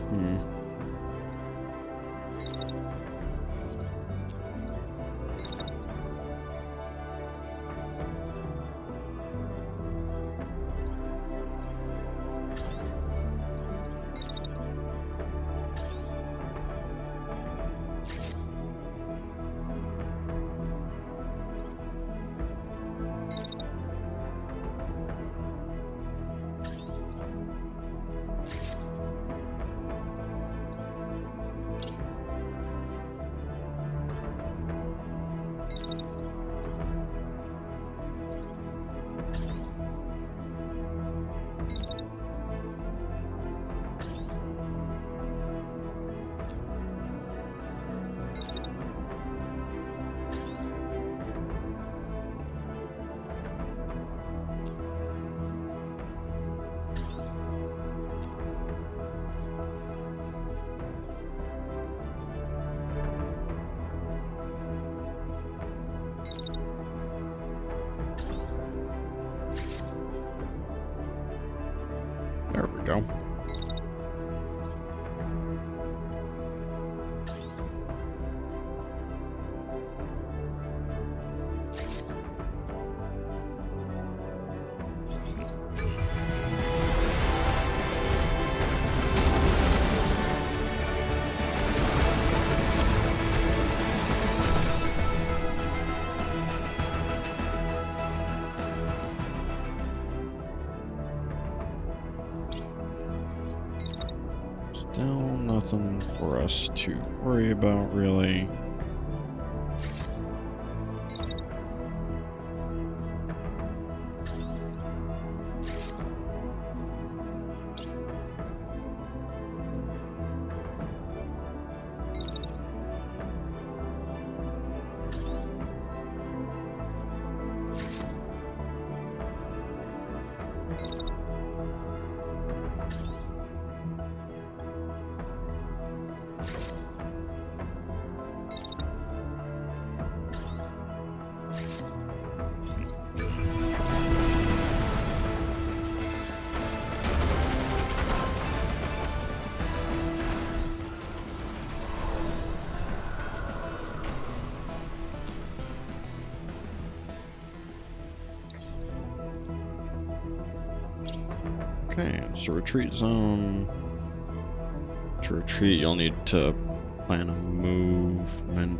go. Still nothing for us to worry about, really. Okay, so retreat zone. To retreat, you'll need to plan a movement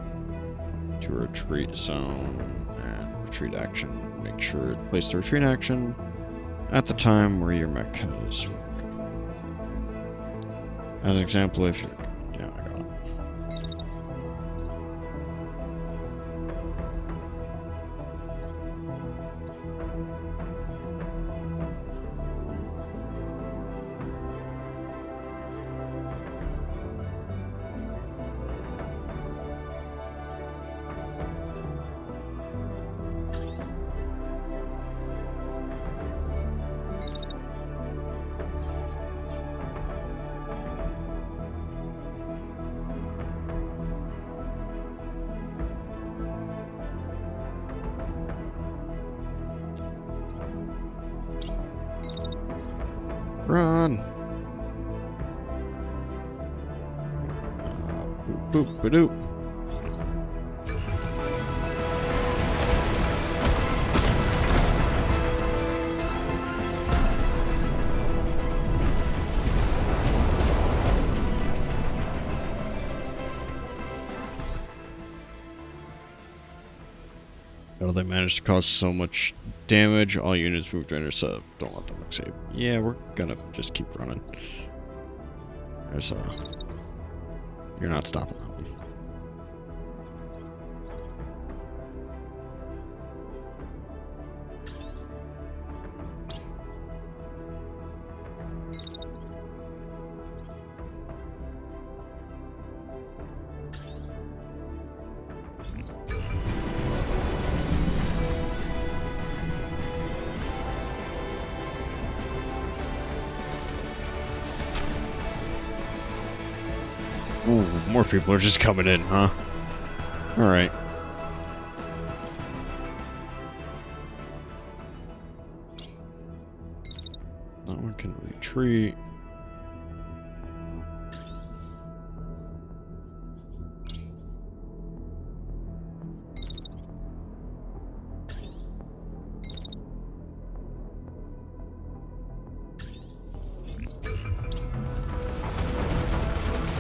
to retreat zone and retreat action. Make sure to place the retreat action at the time where your mech has. As an example, if you're. Yeah, I got it. Run! Boop, boop, ba-doop. How they managed to cause so much damage? All units move to intercept. Don't let them escape. Yeah, we're gonna just keep running. There's you're not stopping that one. Ooh, more people are just coming in, huh? Alright. That one can retreat.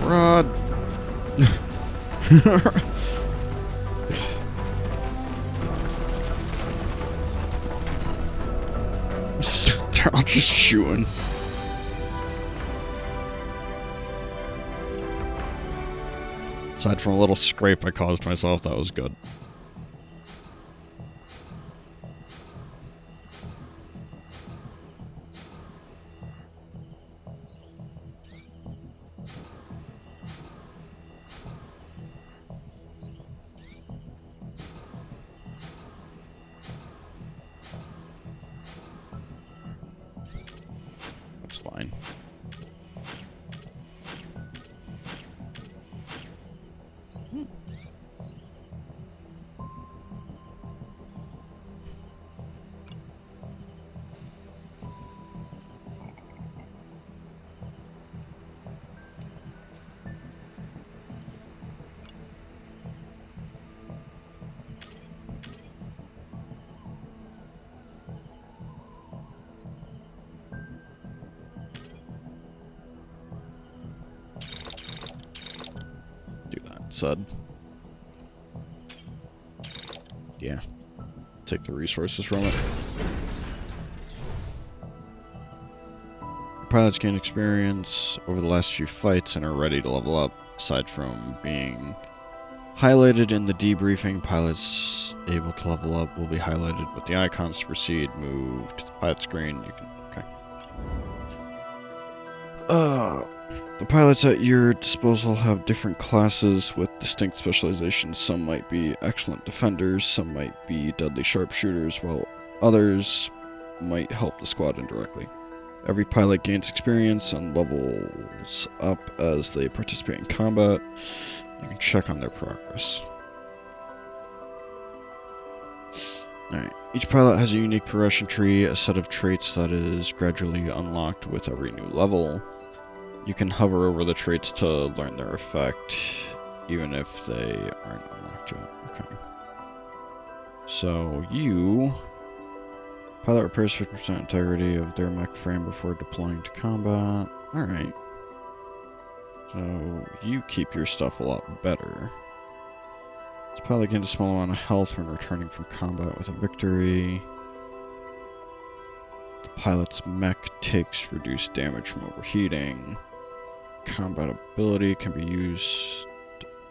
Rod! They're all just chewing. Aside from a little scrape I caused myself, that was good. That's fine. said. Yeah. Take the resources from it. Pilots gain experience over the last few fights and are ready to level up. Aside from being highlighted in the debriefing, pilots able to level up will be highlighted with the icons to proceed. Move to the pilot screen. You can. Okay. The pilots at your disposal have different classes with distinct specializations. Some might be excellent defenders, some might be deadly sharpshooters, while others might help the squad indirectly. Every pilot gains experience and levels up as they participate in combat. You can check on their progress. Alright, each pilot has a unique progression tree, a set of traits that is gradually unlocked with every new level. You can hover over the traits to learn their effect, even if they aren't unlocked yet. Okay. So, pilot repairs 50% integrity of their mech frame before deploying to combat. Alright. So, you keep your stuff a lot better. This pilot gains a small amount of health when returning from combat with a victory. The pilot's mech takes reduced damage from overheating. Combat ability can be used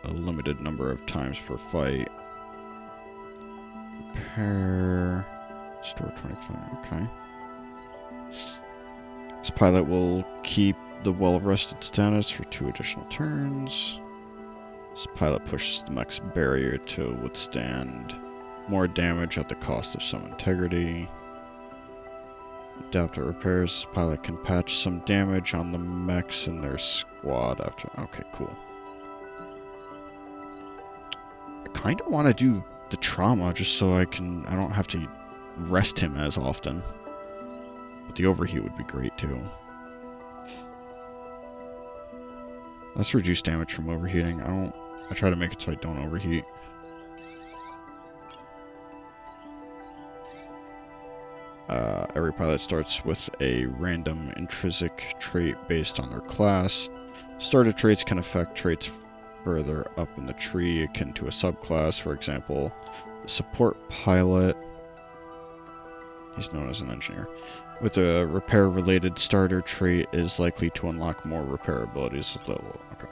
a limited number of times per fight. Repair. Store 25. Okay. This pilot will keep the well-rested status for 2 additional turns. This pilot pushes the mech's barrier to withstand more damage at the cost of some integrity. Adapter repairs. This pilot can patch some damage on the mechs in their squad after. Okay, cool. I kind of want to do the trauma just so I don't have to rest him as often. But the overheat would be great too. Let's reduce damage from overheating. I try to make it so I don't overheat. Every pilot starts with a random intrinsic trait based on their class. Starter traits can affect traits further up in the tree, akin to a subclass. For example, the support pilot, he's known as an engineer, with a repair-related starter trait is likely to unlock more repair abilities at level. Okay.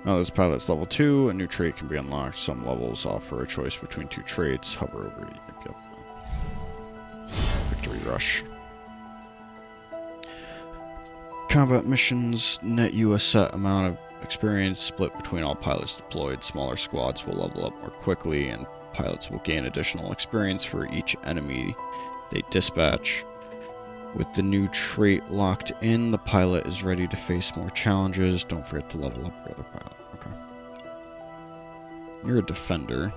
Now this pilot's level 2, a new trait can be unlocked. Some levels offer a choice between 2 traits. Hover over it. Yep. Victory rush. Combat missions net you a set amount of experience split between all pilots deployed. Smaller squads will level up more quickly, and pilots will gain additional experience for each enemy they dispatch. With the new trait locked in, the pilot is ready to face more challenges. Don't forget to level up your other pilot. Okay. You're a defender.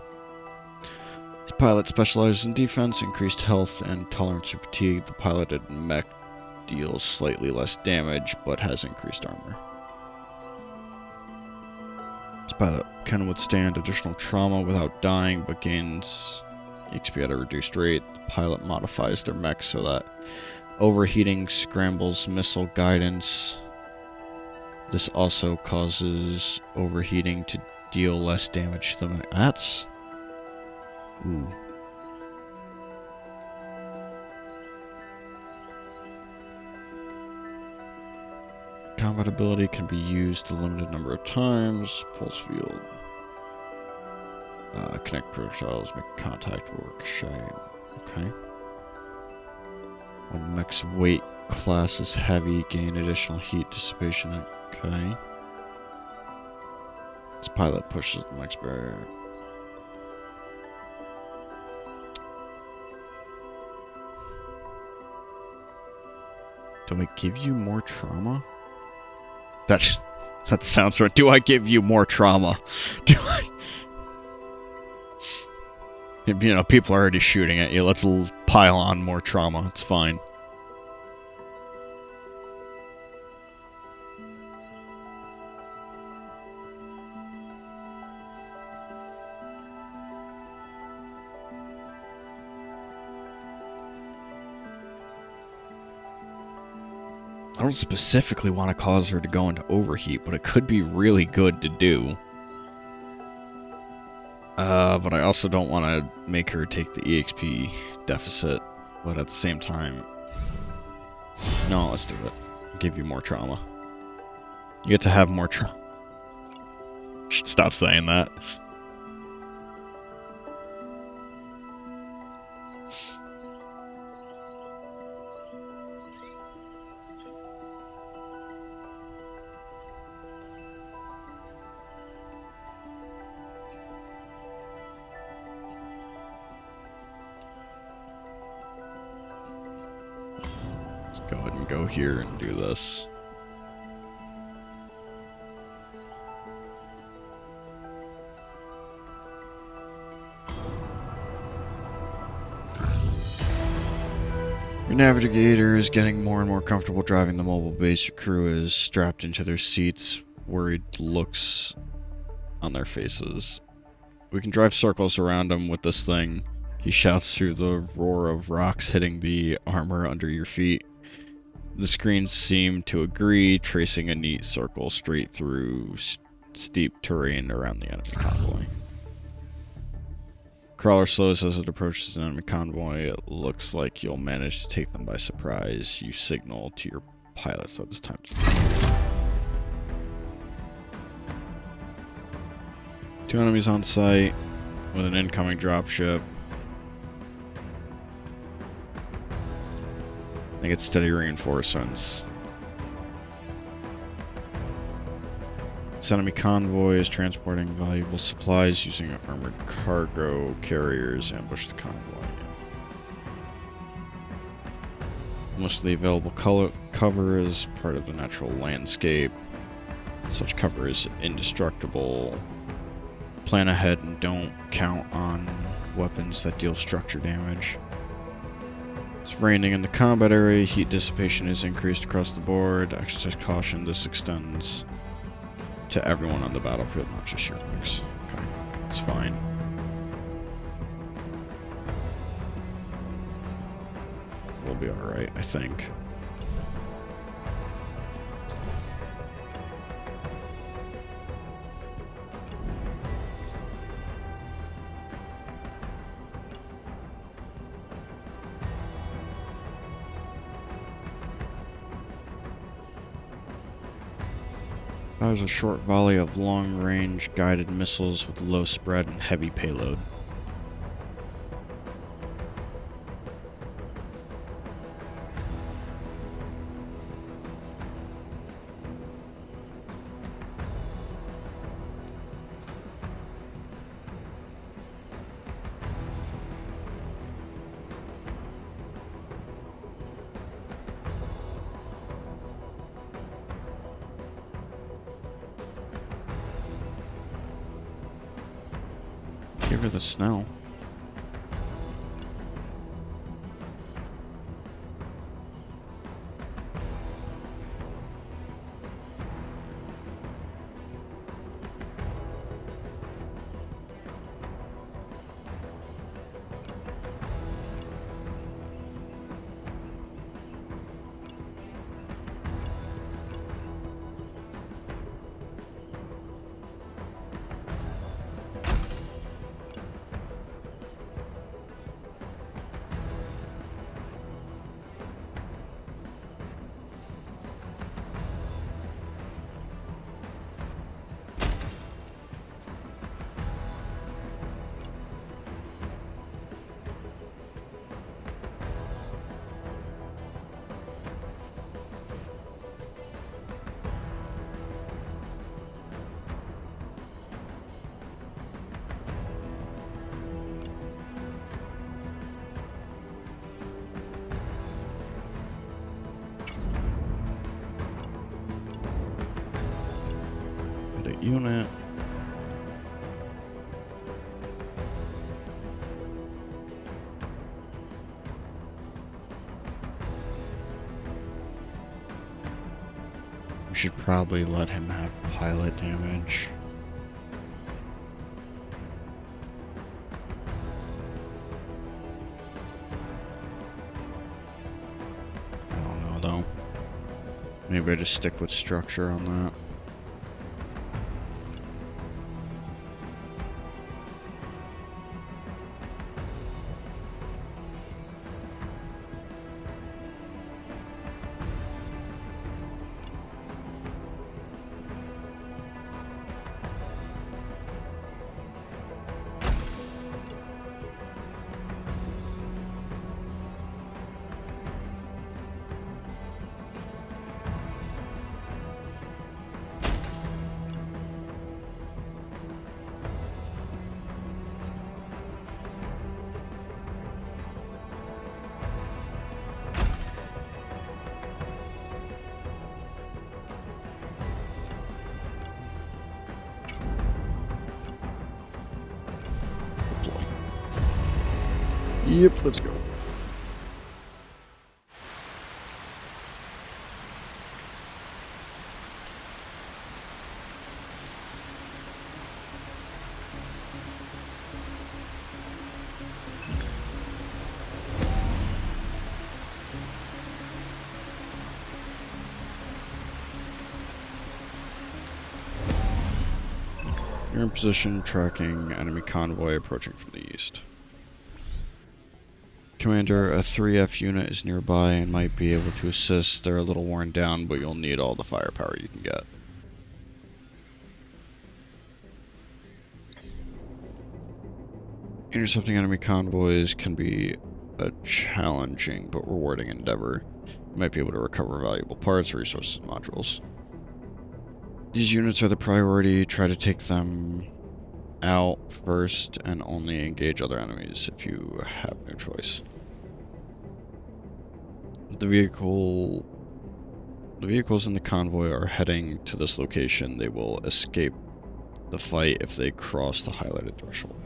This pilot specializes in defense, increased health, and tolerance to fatigue. The piloted mech deals slightly less damage, but has increased armor. This pilot can withstand additional trauma without dying, but gains XP at a reduced rate. The pilot modifies their mech so that overheating scrambles missile guidance. This also causes overheating to deal less damage to the mech. That's... Ooh. Combat ability can be used a limited number of times. Pulse field. Connect projectiles, make contact, ricochet. Okay. When mech's weight class is heavy, gain additional heat dissipation. Okay. This pilot pushes the mech's barrier. Do I give you more trauma? That sounds right. Do I give you more trauma? Do I? You know, people are already shooting at you. Let's pile on more trauma. It's fine. I don't specifically want to cause her to go into overheat, but it could be really good to do. But I also don't want to make her take the EXP deficit. But at the same time, no, let's do it. Give you more trauma. You get to have more trauma. Should stop saying that. Go ahead and go here and do this. Your navigator is getting more and more comfortable driving the mobile base. Your crew is strapped into their seats, worried looks on their faces. We can drive circles around him with this thing. He shouts through the roar of rocks hitting the armor under your feet. The screens seem to agree, tracing a neat circle straight through steep terrain around the enemy convoy. Crawler slows as it approaches an enemy convoy. It looks like you'll manage to take them by surprise. You signal to your pilots that it's time to... 2 enemies on site with an incoming dropship. I think it's steady reinforcements. This enemy convoy is transporting valuable supplies using armored cargo carriers. Ambush the convoy. Most of the available cover is part of the natural landscape. Such cover is indestructible. Plan ahead and don't count on weapons that deal structure damage. It's raining in the combat area. Heat dissipation is increased across the board. Exercise caution. This extends to everyone on the battlefield, not just your ranks. Okay, it's fine. We'll be alright, I think. Fires a short volley of long-range guided missiles with low spread and heavy payload. Give her the snow. Unit. We should probably let him have pilot damage. I don't know though. Maybe I just stick with structure on that. Yep, let's go. You're in position, tracking enemy convoy approaching from the east. Commander, a 3F unit is nearby and might be able to assist. They're a little worn down, but you'll need all the firepower you can get. Intercepting enemy convoys can be a challenging but rewarding endeavor. You might be able to recover valuable parts, resources, and modules. These units are the priority. Try to take them out first and only engage other enemies if you have no choice. The vehicles in the convoy are heading to this location. They will escape the fight if they cross the highlighted threshold.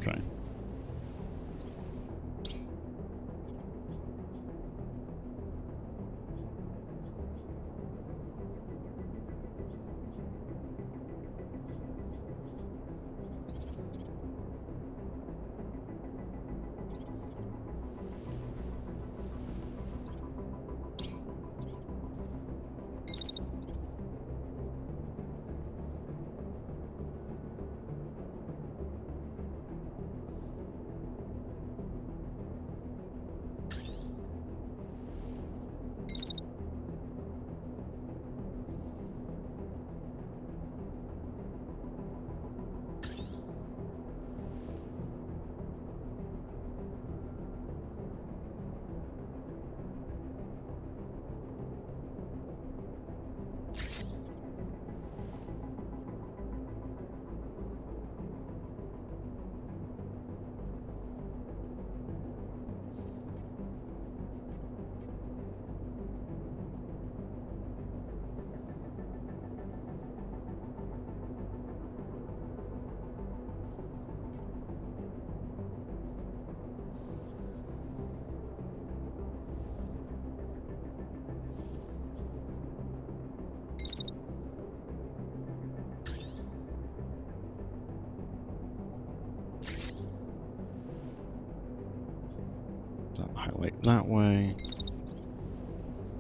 Okay. Highlight that way.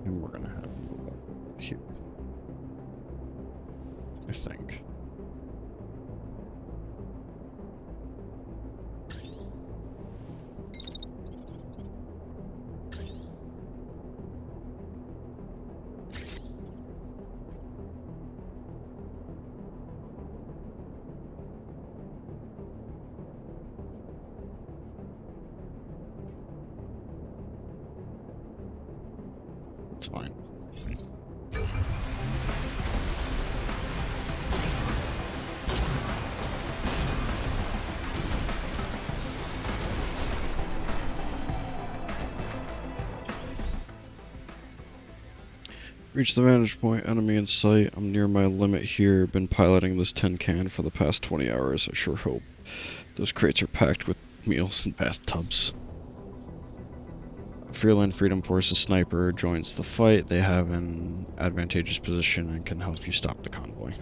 And we're gonna have to move up here. I think. It's fine. Reach the vantage point, enemy in sight. I'm near my limit here. Been piloting this tin can for the past 20 hours. I sure hope those crates are packed with meals and bathtubs. Freeland Freedom Forces sniper joins the fight. They have an advantageous position and can help you stop the convoy.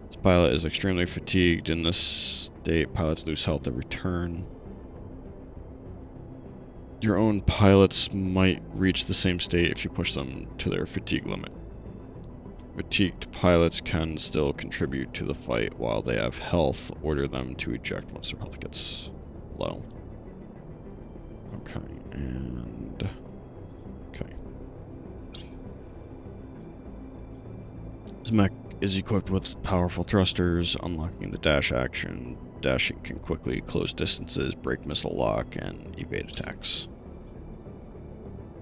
This pilot is extremely fatigued. In this state, pilots lose health every turn. Your own pilots might reach the same state if you push them to their fatigue limit. Fatigued pilots can still contribute to the fight while they have health. Order them to eject once their health gets low. Okay, and... okay. is equipped with powerful thrusters, unlocking the dash action. Dashing can quickly close distances, break missile lock, and evade attacks.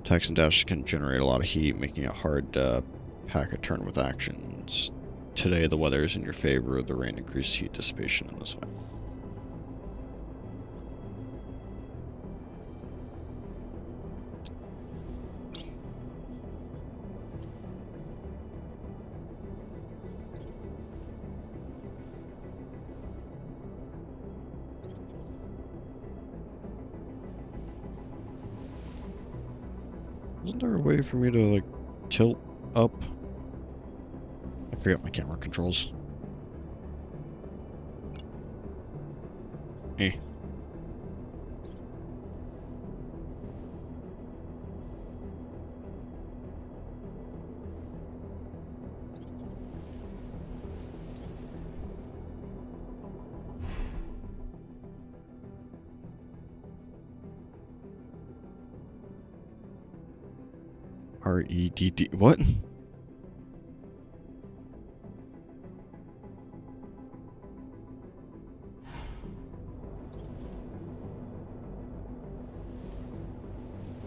Attacks and dashes can generate a lot of heat, making it hard to pack a turn with actions. Today, the weather is in your favor. The rain increases heat dissipation in this way. Isn't there a way for me to, like, tilt up? I forget my camera controls. Eh. R-E-D-D. What?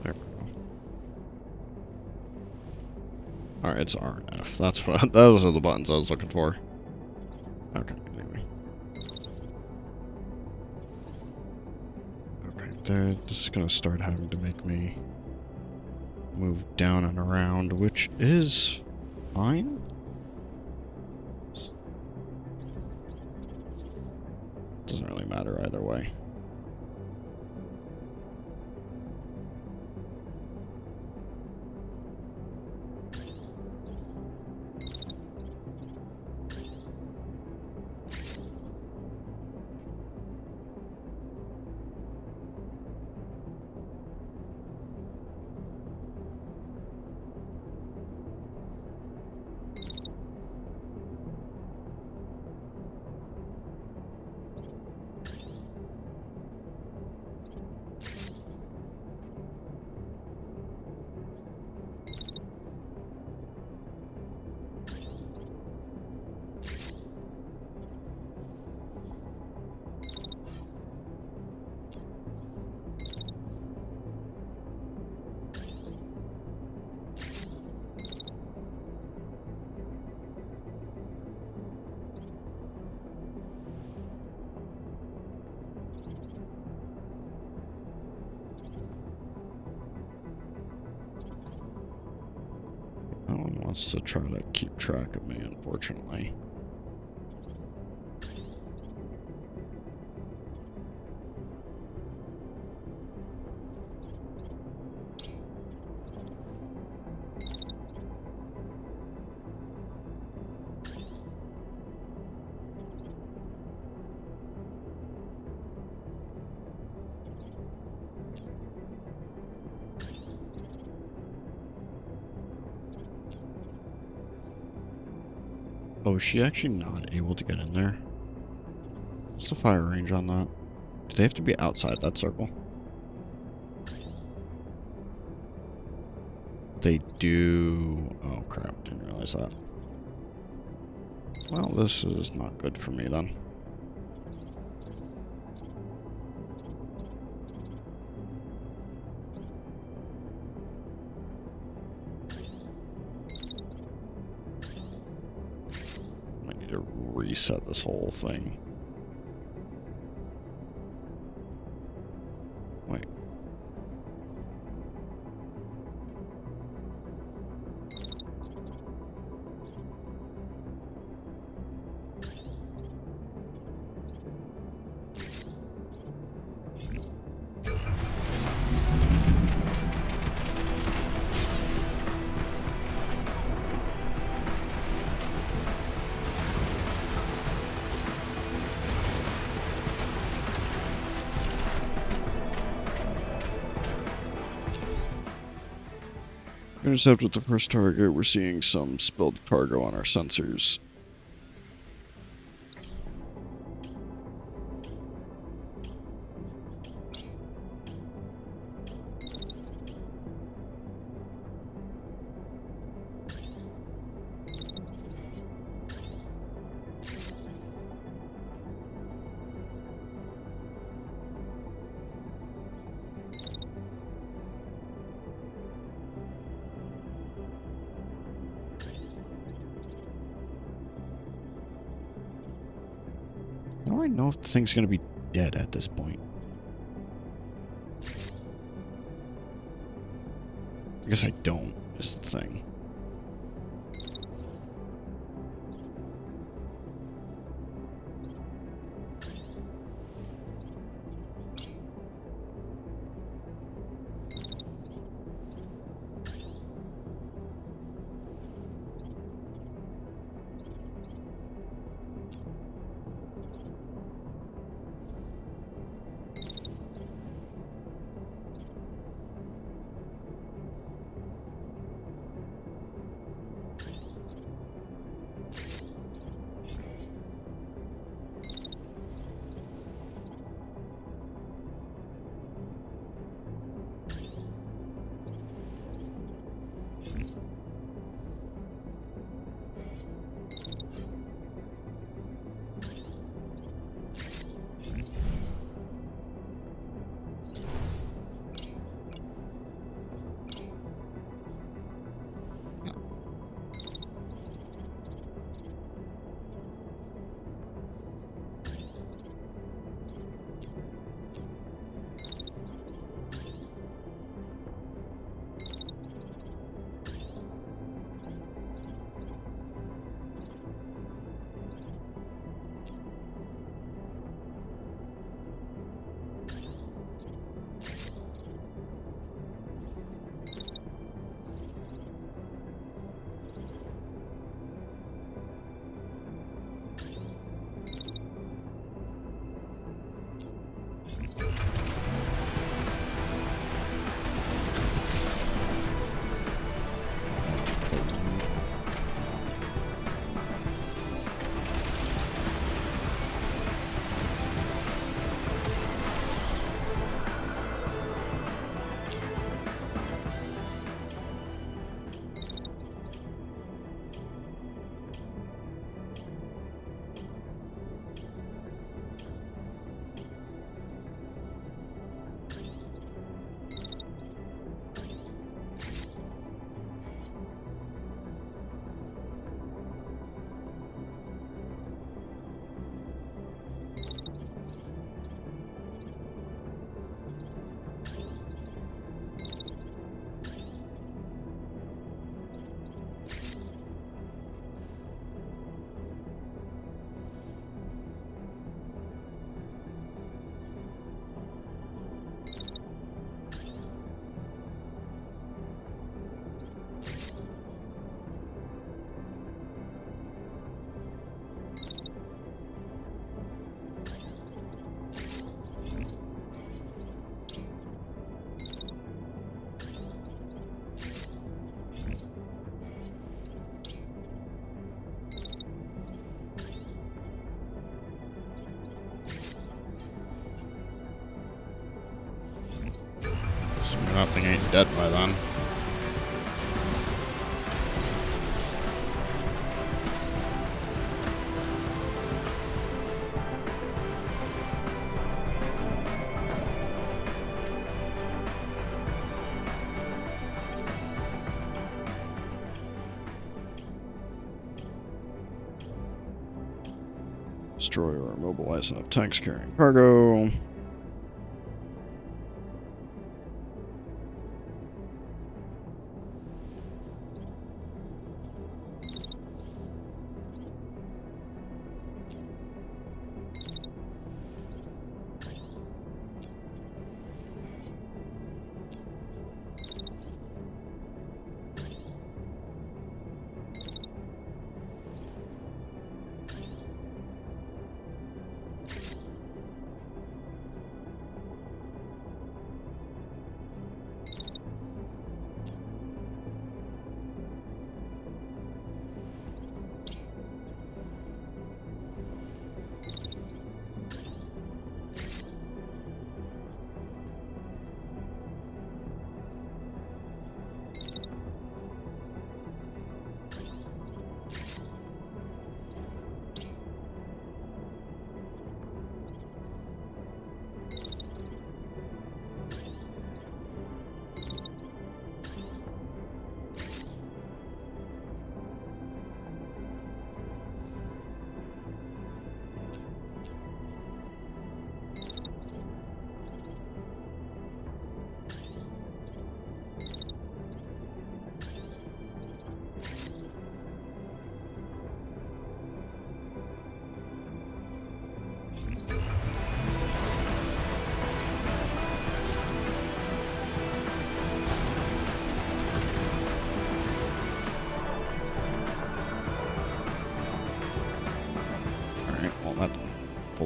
There we go. Alright, it's R and F. That's what. Those are the buttons I was looking for. Okay, anyway. Okay, this is gonna start having to make me move down and around, which is fine. Doesn't really matter either way. No one wants to try to keep track of me, unfortunately. Oh, is she actually not able to get in there? What's the fire range on that? Do they have to be outside that circle? They do. Oh crap, didn't realize that. Well, this is not good for me then. I need to reset this whole thing. Wait. Intercept with the first target. We're seeing some spilled cargo on our sensors. I know if the thing's going to be dead at this point? I guess I don't, is the thing. That thing ain't dead by then. Destroy or immobilize enough tanks carrying cargo.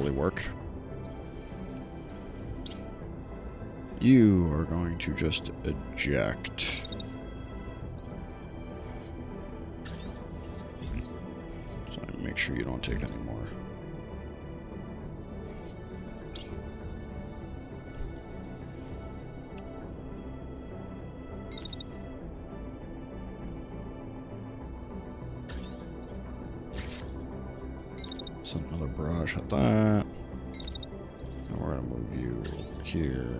fully work. You are going to just eject. So make sure you don't take any more. Send another barrage at that. And we're gonna move you here.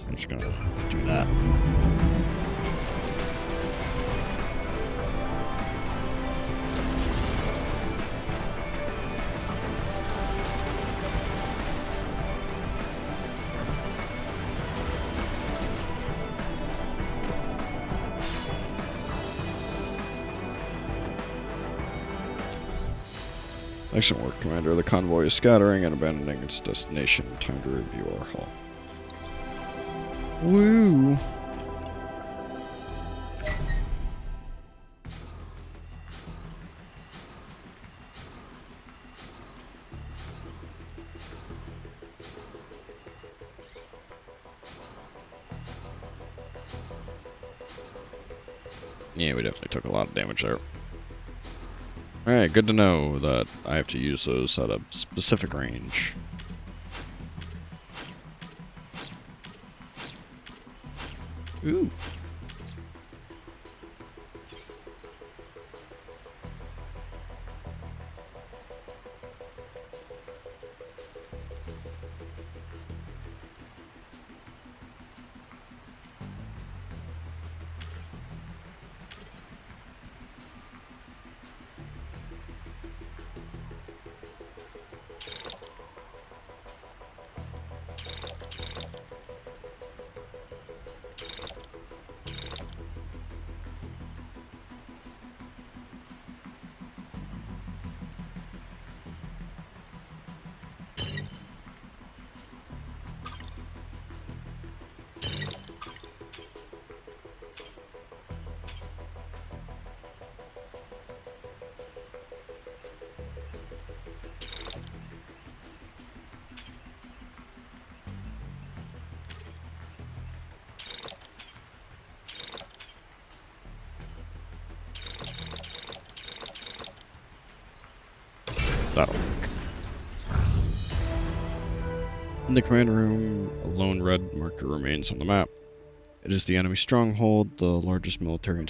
I'm just gonna do that. Excellent work, Commander. The convoy is scattering and abandoning its destination. Time to review our hull. Woo! Yeah, we definitely took a lot of damage there. Alright, good to know that I have to use those at a specific range. Ooh. That'll work. In the command room, a lone red marker remains on the map. It is the enemy stronghold, the largest military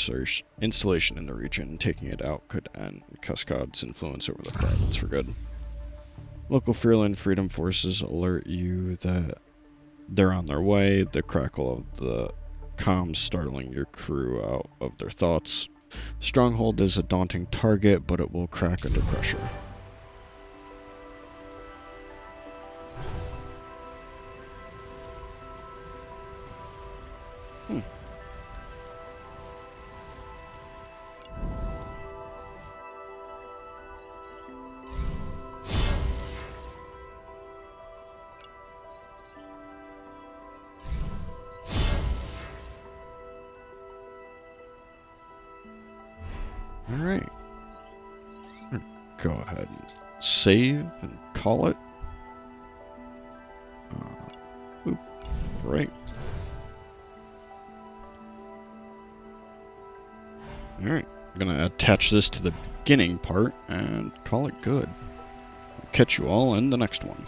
installation in the region. Taking it out could end Cascade's influence over the province for good. Local Freeland Freedom Forces alert you that they're on their way, the crackle of the comms startling your crew out of their thoughts. Stronghold is a daunting target, but it will crack under pressure. Alright. Go ahead and save and call it. Right. Alright. I'm gonna attach this to the beginning part and call it good. Catch you all in the next one.